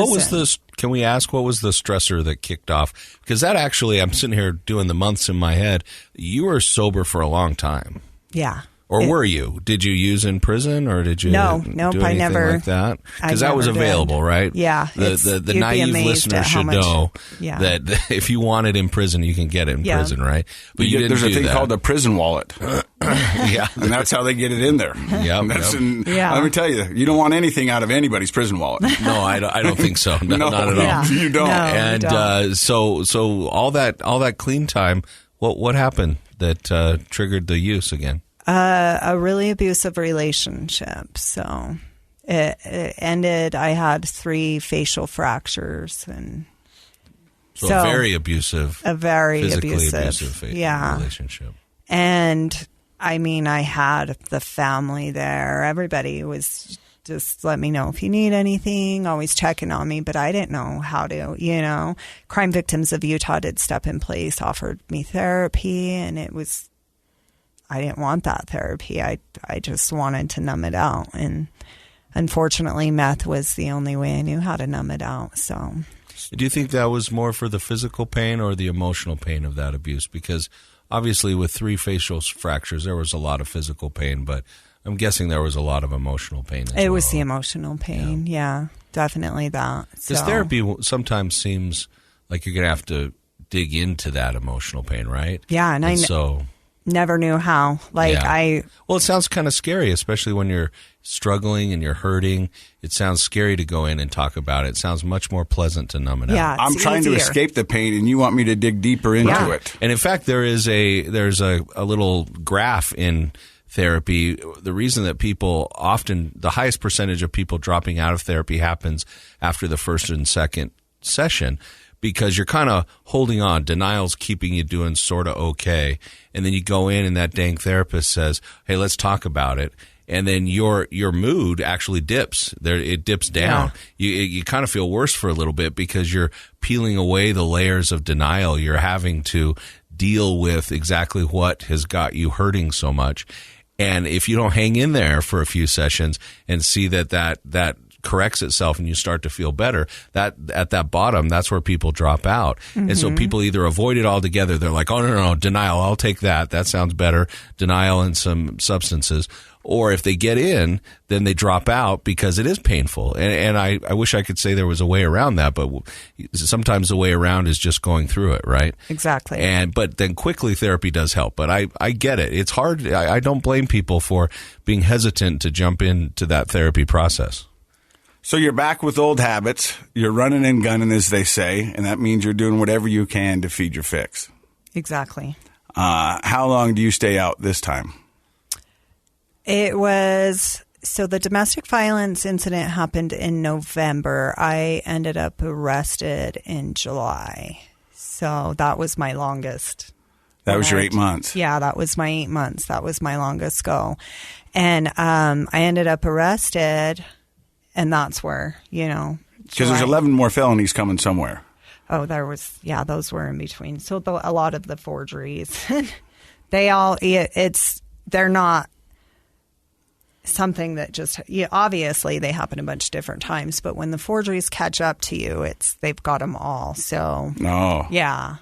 Can we ask, what was the stressor that kicked off? Because that actually, I'm sitting here doing the months in my head. You were sober for a long time. Yeah. Or were you? Did you use in prison, or did you do anything I never, like that? Because that was available, did. right? Yeah. The naive listener should know that if you want it in prison, you can get it in prison, right? But you didn't There's a thing that. called a prison wallet. Yeah. And that's how they get it in there. Yeah. Let me tell you, you don't want anything out of anybody's prison wallet. No, I don't think so. No, not at all. Yeah. You don't. No, And you don't. So all that clean time, what happened that triggered the use again? A really abusive relationship. So it ended. I had 3 facial fractures, and so a very abusive, physically abusive relationship. And I mean, I had the family there. Everybody was just let me know if you need anything, always checking on me, but I didn't know how to, Crime Victims of Utah did step in place, offered me therapy, and I didn't want that therapy. I just wanted to numb it out. And unfortunately, meth was the only way I knew how to numb it out. So, do you think that was more for the physical pain or the emotional pain of that abuse? Because obviously with 3 facial fractures, there was a lot of physical pain, but I'm guessing there was a lot of emotional pain as well. It was the emotional pain. Yeah, definitely that. Because therapy sometimes seems like you're going to have to dig into that emotional pain, right? Yeah, and never knew how. Well, it sounds kind of scary, especially when you're struggling and you're hurting. It sounds scary to go in and talk about it. It sounds much more pleasant to numb it out. I'm trying to escape the pain, and you want me to dig deeper into it. And in fact, there's a little graph in therapy. The reason that people often, the highest percentage of people dropping out of therapy happens after the first and second session, because you're kind of holding on. Denial's keeping you doing sort of okay. And then you go in and that dang therapist says, hey, let's talk about it. And then your mood actually dips. It dips down. Yeah. You kind of feel worse for a little bit because you're peeling away the layers of denial. You're having to deal with exactly what has got you hurting so much. And if you don't hang in there for a few sessions and see that corrects itself and you start to feel better, that at that bottom, that's where people drop out. Mm-hmm. And so people either avoid it altogether. They're like, oh, no, denial, I'll take that. That sounds better. Denial and some substances. Or if they get in, then they drop out because it is painful. And I wish I could say there was a way around that, but sometimes the way around is just going through it, right? Exactly. But then quickly therapy does help. But I get it. It's hard. I don't blame people for being hesitant to jump into that therapy process. So you're back with old habits. You're running and gunning, as they say, and that means you're doing whatever you can to feed your fix. Exactly. How long do you stay out this time? So the domestic violence incident happened in November. I ended up arrested in July. So that was my longest. That was your 8 months. Yeah, that was my 8 months. That was my longest go. And I ended up arrested, and that's where, because there's 11 more felonies coming somewhere. Oh, those were in between. So a lot of the forgeries, they're not something that just, obviously they happen a bunch of different times, but when the forgeries catch up to you, they've got them all. So, yeah.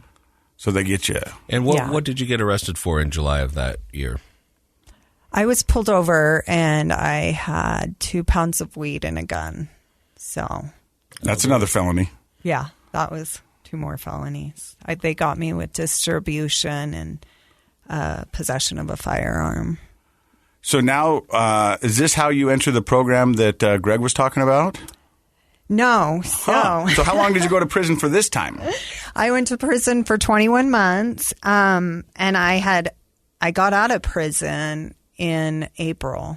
So they get you. And what did you get arrested for in July of that year? I was pulled over and I had 2 pounds of weed and a gun. So that's another felony. Yeah, that was 2 more felonies. They got me with distribution and possession of a firearm. So now, is this how you enter the program that Greg was talking about? No. So how long did you go to prison for this time? I went to prison for 21 months, and I got out of prison in April,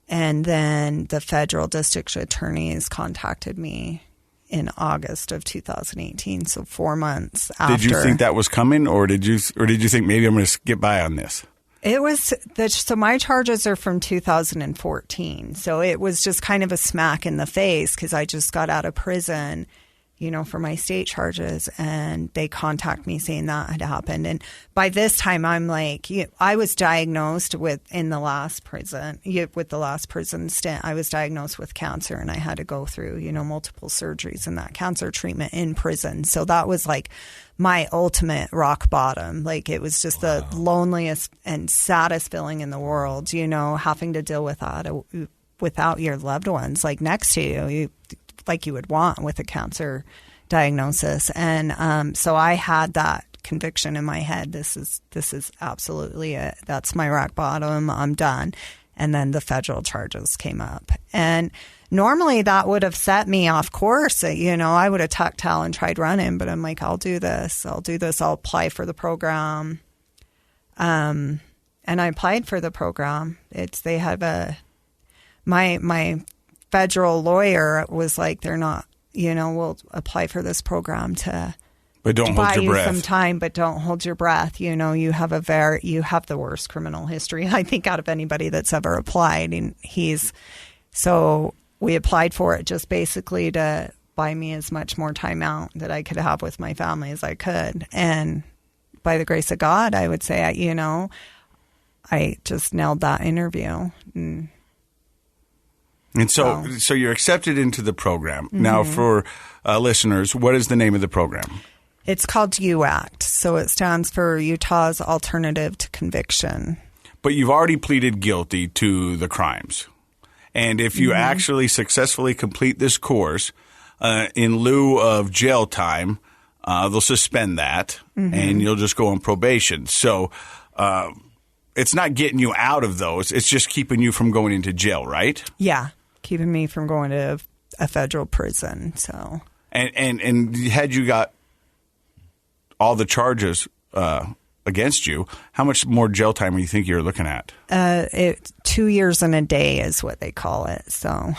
and then the federal district attorneys contacted me in August of 2018, so 4 months after. Did you think that was coming, or did you think maybe I'm going to get by on this? It was so my charges are from 2014. So it was just kind of a smack in the face because I just got out of prison, for my state charges, and they contact me saying that had happened. And by this time, I'm like, I was diagnosed with the last prison stint, I was diagnosed with cancer, and I had to go through, multiple surgeries and that cancer treatment in prison. So that was like my ultimate rock bottom. Like, it was just the loneliest and saddest feeling in the world, having to deal with that without your loved ones, like, next to you, like you would want with a cancer diagnosis. And so I had that conviction in my head. This is absolutely it. That's my rock bottom. I'm done. And then the federal charges came up. And normally that would have set me off course. I would have tucked tail and tried running, but I'm like, I'll do this. I'll apply for the program. And I applied for the program. They have my federal lawyer was like, they're not, we'll apply for this program but don't hold your breath. Some time, but don't hold your breath. You have the worst criminal history, I think, out of anybody that's ever applied. And so we applied for it just basically to buy me as much more time out that I could have with my family as I could. And by the grace of God, I would say, I just nailed that interview. And so you're accepted into the program. Mm-hmm. Now, for listeners, what is the name of the program? It's called UACT. So it stands for Utah's Alternative to Conviction. But you've already pleaded guilty to the crimes. And if you actually successfully complete this course, in lieu of jail time, they'll suspend that, and you'll just go on probation. So it's not getting you out of those. It's just keeping you from going into jail, right? Yeah. Keeping me from going to a federal prison. So and had you got all the charges against you, how much more jail time do you think you're looking at? 2 years and a day is what they call it. So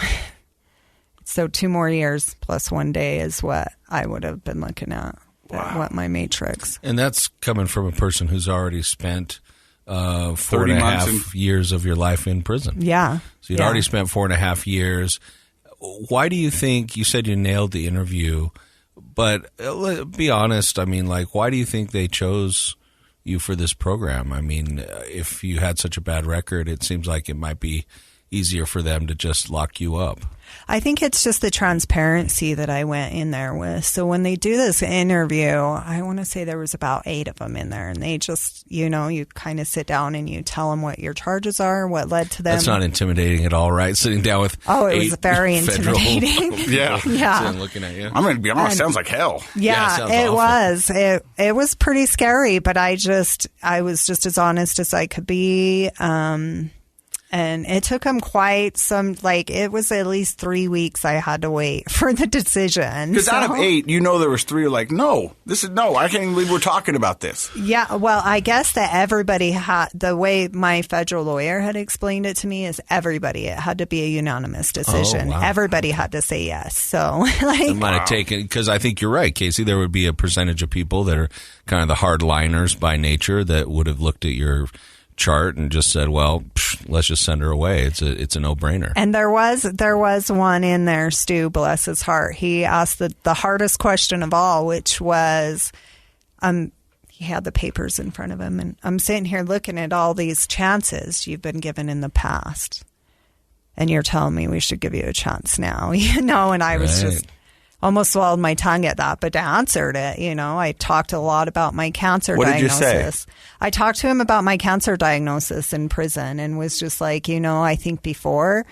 2 more years plus 1 day is what I would have been looking at. Wow. What my matrix. And that's coming from a person who's already spent 4.5 years of your life in prison. Yeah. So you'd already spent 4.5 years. Why do you think, you said you nailed the interview, but be honest, why do you think they chose you for this program? If you had such a bad record, it seems like it might be easier for them to just lock you up. I think it's just the transparency that I went in there with. So when they do this interview, I want to say there was about 8 of them in there, and they just, you kind of sit down and you tell them what your charges are, what led to them. That's not intimidating at all, right? Sitting down with it was very intimidating. Yeah. Looking at you. I'm going to be honest, sounds like hell. Yeah, it was. It was pretty scary, but I was just as honest as I could be. And it took them quite it was at least 3 weeks I had to wait for the decision. Because out of 8, there was 3 like, no, I can't even believe we're talking about this. Yeah, well, I guess that everybody had, the way my federal lawyer had explained it to me is it had to be a unanimous decision. Oh, wow. Everybody had to say yes. So, it might have taken, because I think you're right, Casey, there would be a percentage of people that are kind of the hardliners by nature that would have looked at your chart and just said, well, let's just send her away. It's a no-brainer. And there was one in there, Stu, bless his heart. He asked the hardest question of all, which was, he had the papers in front of him, and I'm sitting here looking at all these chances you've been given in the past, and you're telling me we should give you a chance now, and I was just almost swallowed my tongue at that, but answered it. I talked a lot about my cancer diagnosis. What did you say? I talked to him about my cancer diagnosis in prison and was just like, I think before,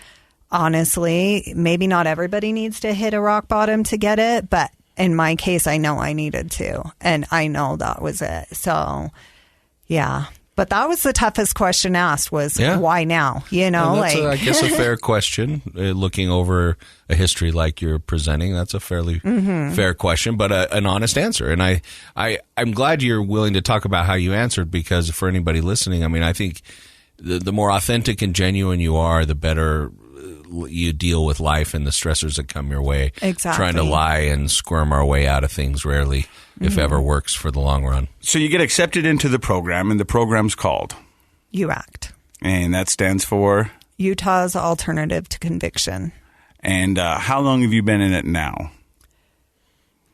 honestly, maybe not everybody needs to hit a rock bottom to get it, but in my case, I know I needed to, and I know that was it. So, yeah. But that was the toughest question asked was, why now? That's I guess a fair question. Looking over a history like you're presenting, that's a fairly fair question, but an honest answer. And I'm glad you're willing to talk about how you answered, because for anybody listening, I think the more authentic and genuine you are, the better you deal with life and the stressors that come your way. Exactly. Trying to lie and squirm our way out of things rarely, if ever, works for the long run. So you get accepted into the program, and the program's called? UACT. And that stands for? Utah's Alternative to Conviction. And how long have you been in it now?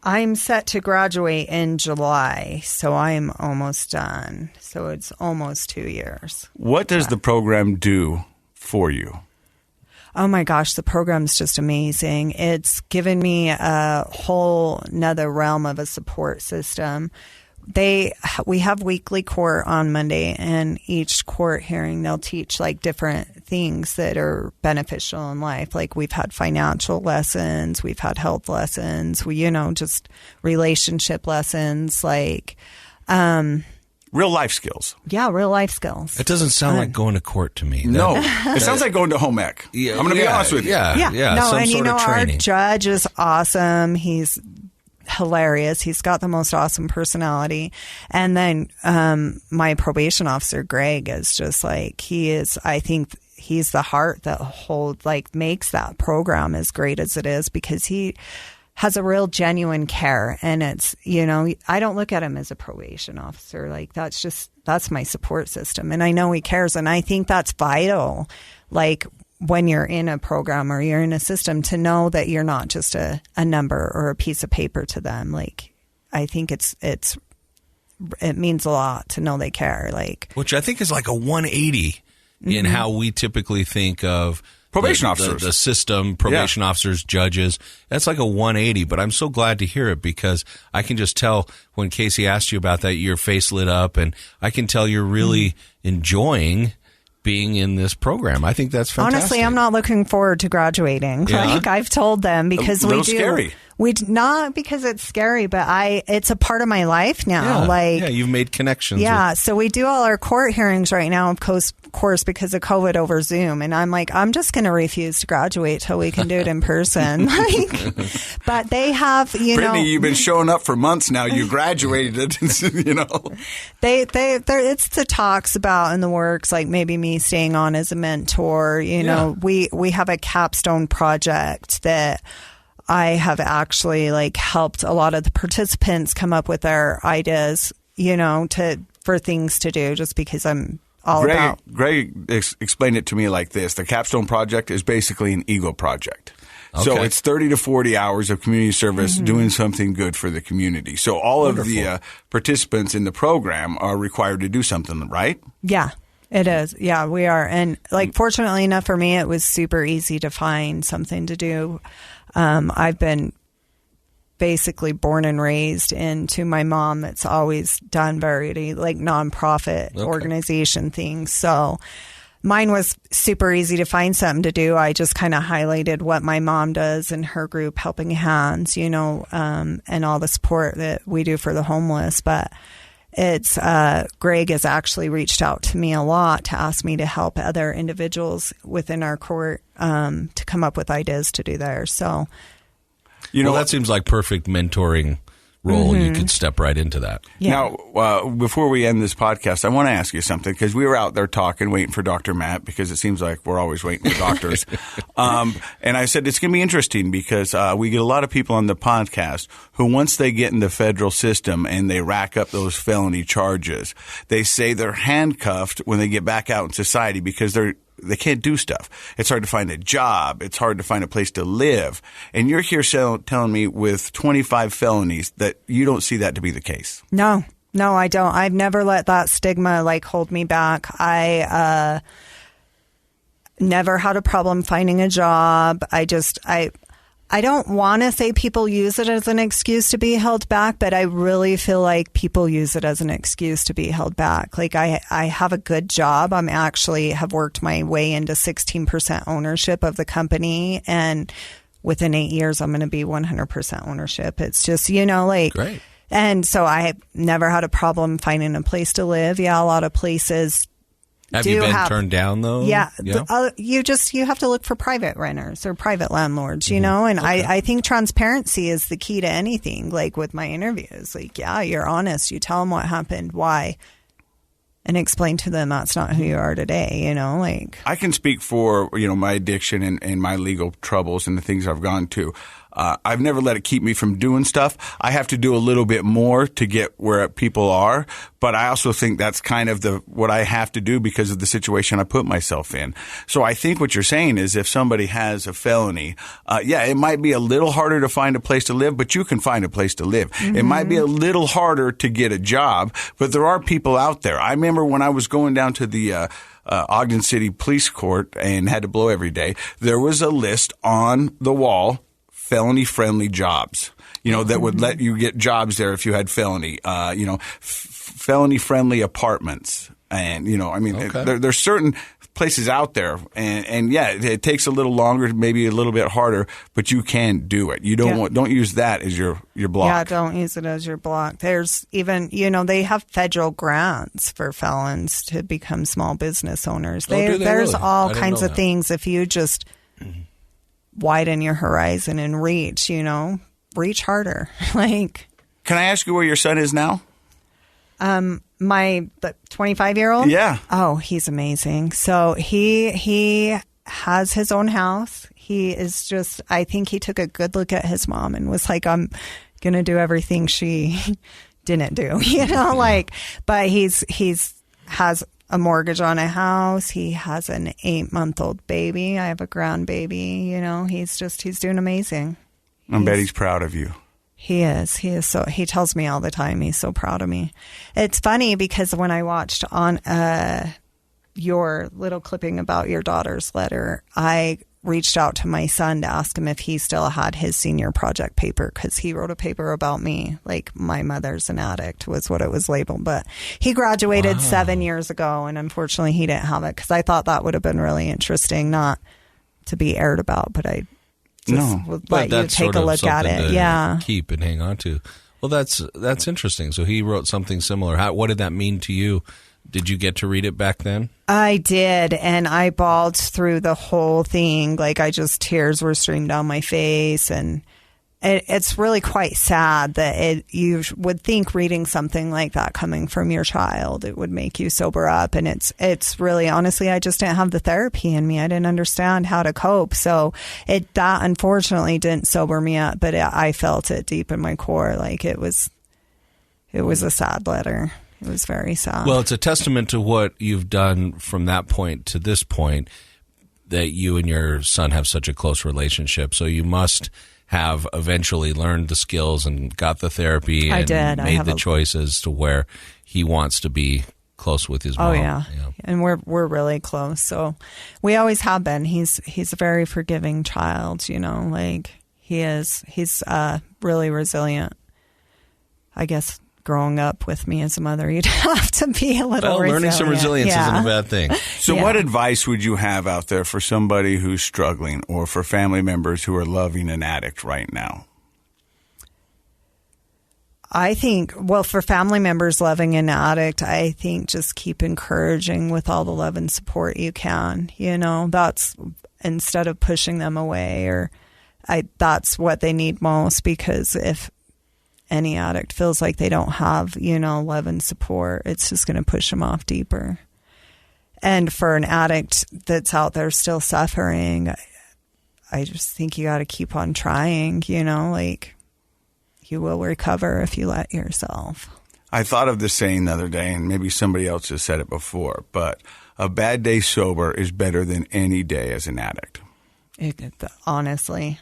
I'm set to graduate in July, so I'm almost done. So it's almost 2 years. What does the program do for you? Oh my gosh, the program's just amazing. It's given me a whole nother realm of a support system. We have weekly court on Monday, and each court hearing they'll teach like different things that are beneficial in life. Like we've had financial lessons, we've had health lessons, just relationship lessons, like real life skills. Yeah, real life skills. It doesn't sound like going to court to me. No, it sounds like going to home ec. Yeah, I'm going to be honest with you. Yeah. No, some and sort of our training. judge is awesome. He's hilarious. He's got the most awesome personality. And then my probation officer, Greg, is just like, I think he's the heart that makes that program as great as it is, because he has a real genuine care. And it's, I don't look at him as a probation officer. Like that's my support system. And I know he cares. And I think that's vital. Like when you're in a program or you're in a system, to know that you're not just a number or a piece of paper to them. Like, I think it means a lot to know they care. Like, which I think is like a 180 in how we typically think of probation officers, the system, probation officers, judges. That's like a 180. But I'm so glad to hear it, because I can just tell when Casey asked you about that, your face lit up, and I can tell you're really enjoying being in this program. I think that's fantastic. Honestly, I'm not looking forward to graduating. Yeah. Like I've told them, because scary. Not because it's scary, but it's a part of my life now. You've made connections. Yeah. So we do all our court hearings right now, of course, because of COVID over Zoom. And I'm like, I'm just going to refuse to graduate till we can do it in person. But they have, Brittany, you've been showing up for months now. You graduated, it's the talks about in the works, like maybe me staying on as a mentor. We have a capstone project that I have actually helped a lot of the participants come up with their ideas, for things to do, just because I'm all about. Greg explained it to me like this. The capstone project is basically an ego project. Okay. So it's 30 to 40 hours of community service doing something good for the community. So all of the participants in the program are required to do something, right? Yeah. It is. Yeah, we are. And fortunately enough for me, it was super easy to find something to do. I've been basically born and raised into my mom that's always done variety, nonprofit organization things. So mine was super easy to find something to do. I just kind of highlighted what my mom does in her group, Helping Hands, and all the support that we do for the homeless. But it's Greg has actually reached out to me a lot to ask me to help other individuals within our court to come up with ideas to do there. So, that seems like perfect mentoring role. You could step right into that. Yeah. Now, before we end this podcast, I want to ask you something, because we were out there talking, waiting for Dr. Matt, because it seems like we're always waiting for doctors. And I said, it's going to be interesting, because we get a lot of people on the podcast who, once they get in the federal system and they rack up those felony charges, they say they're handcuffed when they get back out in society, because they can't do stuff. It's hard to find a job. It's hard to find a place to live. And you're here telling me with 25 felonies that you don't see that to be the case. No, I don't. I've never let that stigma hold me back. I never had a problem finding a job. I don't want to say people use it as an excuse to be held back, but I really feel like people use it as an excuse to be held back. I have a good job. I'm actually have worked my way into 16% ownership of the company, and within 8 years, I'm going to be 100% ownership. It's just, great. And so I never had a problem finding a place to live. Yeah, a lot of places Have you been turned down, though? Yeah. You have to look for private renters or private landlords, and I think transparency is the key to anything, with my interviews. You're honest. You tell them what happened, why, and explain to them that's not who you are today, I can speak for, my addiction and my legal troubles and the things I've gone to. I've never let it keep me from doing stuff. I have to do a little bit more to get where people are, but I also think that's kind of what I have to do because of the situation I put myself in. So I think what you're saying is if somebody has a felony, it might be a little harder to find a place to live, but you can find a place to live. Mm-hmm. It might be a little harder to get a job, but there are people out there. I remember when I was going down to the Ogden City Police Court and had to blow every day, there was a list on the wall, felony-friendly jobs, that would let you get jobs there if you had felony, felony-friendly apartments. And, there's certain places out there. And it takes a little longer, maybe a little bit harder, but you can do it. You don't use that as your block. Yeah, don't use it as your block. There's even, they have federal grants for felons to become small business owners. There's really? All kinds of things if you just widen your horizon and reach harder. Can I ask you where your son is now? My 25-year-old? Yeah. Oh, he's amazing. So he has his own house. He is just, I think he took a good look at his mom and was like, I'm going to do everything she didn't do, but he's has a mortgage on a house. He has an 8-month-old baby. I have a grandbaby. He's doing amazing. I bet he's proud of you. He is. So, he tells me all the time he's so proud of me. It's funny because when I watched on your little clipping about your daughter's letter, I reached out to my son to ask him if he still had his senior project paper because he wrote a paper about me, like my mother's an addict was what it was labeled. But he graduated 7 years ago, and unfortunately he didn't have it because I thought that would have been really interesting, not to be aired about, but I would let you take a look at it. Yeah, keep and hang on to. Well, that's interesting. So he wrote something similar. What did that mean to you? Did you get to read it back then? I did, and I bawled through the whole thing. Tears were streaming down my face, and it's really quite sad that you would think reading something like that coming from your child, it would make you sober up. And it's really, honestly, I just didn't have the therapy in me. I didn't understand how to cope. So that unfortunately didn't sober me up, but I felt it deep in my core. It was a sad letter. It was very sad. Well, it's a testament to what you've done from that point to this point that you and your son have such a close relationship. So you must have eventually learned the skills and got the therapy and made the choices to where he wants to be close with his mom. Oh yeah. And we're really close. So we always have been. He's a very forgiving child, he is. He's really resilient. I guess growing up with me as a mother, you'd have to be a little resilient. Learning some resilience isn't a bad thing. So what advice would you have out there for somebody who's struggling or for family members who are loving an addict right now? I think, for family members loving an addict, I think just keep encouraging with all the love and support you can. That's instead of pushing them away that's what they need most, because if any addict feels like they don't have, love and support, it's just going to push them off deeper. And for an addict that's out there still suffering, I just think you got to keep on trying, you will recover if you let yourself. I thought of this saying the other day, and maybe somebody else has said it before, but a bad day sober is better than any day as an addict. Honestly.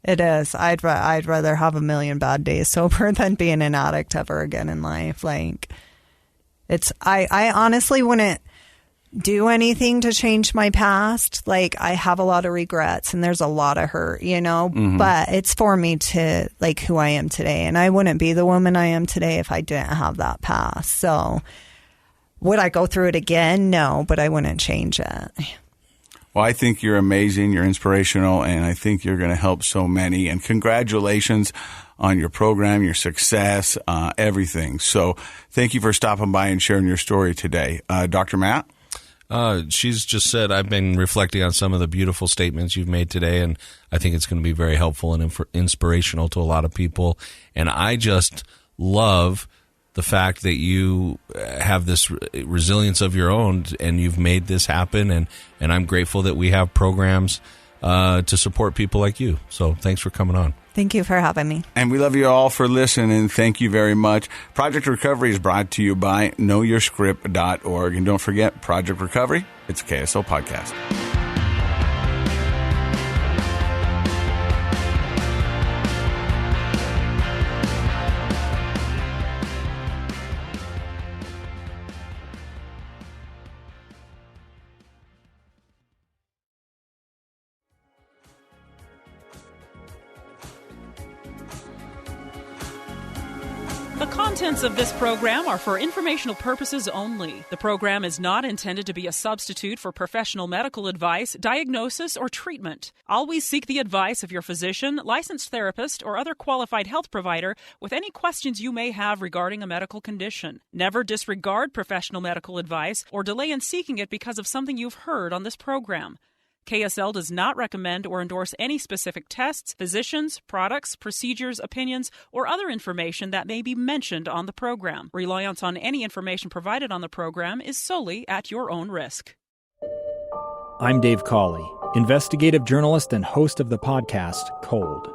It is. I'd rather have a million bad days sober than being an addict ever again in life. I honestly wouldn't do anything to change my past. I have a lot of regrets and there's a lot of hurt, but it's for me to who I am today. And I wouldn't be the woman I am today if I didn't have that past. So would I go through it again? No, but I wouldn't change it. Well, I think you're amazing, you're inspirational, and I think you're going to help so many. And congratulations on your program, your success, everything. So thank you for stopping by and sharing your story today. Dr. Matt? She's just said, I've been reflecting on some of the beautiful statements you've made today, and I think it's going to be very helpful and inspirational to a lot of people. And I just love the fact that you have this resilience of your own and you've made this happen. And I'm grateful that we have programs to support people like you. So thanks for coming on. Thank you for having me. And we love you all for listening. Thank you very much. Project Recovery is brought to you by knowyourscript.org. And don't forget, Project Recovery, it's a KSL podcast. The contents of this program are for informational purposes only. The program is not intended to be a substitute for professional medical advice, diagnosis, or treatment. Always seek the advice of your physician, licensed therapist, or other qualified health provider with any questions you may have regarding a medical condition. Never disregard professional medical advice or delay in seeking it because of something you've heard on this program. KSL does not recommend or endorse any specific tests, physicians, products, procedures, opinions, or other information that may be mentioned on the program. Reliance on any information provided on the program is solely at your own risk. I'm Dave Cawley, investigative journalist and host of the podcast Cold.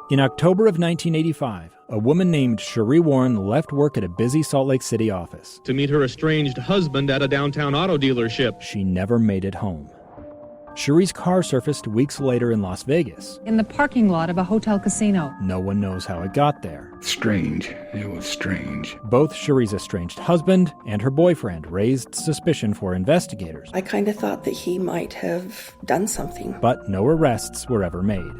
In October of 1985, a woman named Cherie Warren left work at a busy Salt Lake City office to meet her estranged husband at a downtown auto dealership. She never made it home. Cherie's car surfaced weeks later in Las Vegas. In the parking lot of a hotel casino. No one knows how it got there. Strange. It was strange. Both Cherie's estranged husband and her boyfriend raised suspicion for investigators. I kind of thought that he might have done something. But no arrests were ever made.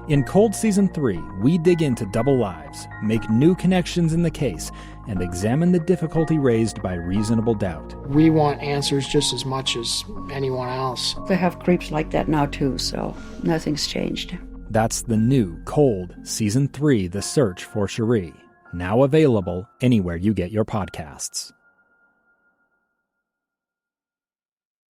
In Cold Season 3, we dig into double lives, make new connections in the case, and examine the difficulty raised by reasonable doubt. We want answers just as much as anyone else. They have creeps like that now too, so nothing's changed. That's the new Cold Season 3, The Search for Cherie, now available anywhere you get your podcasts.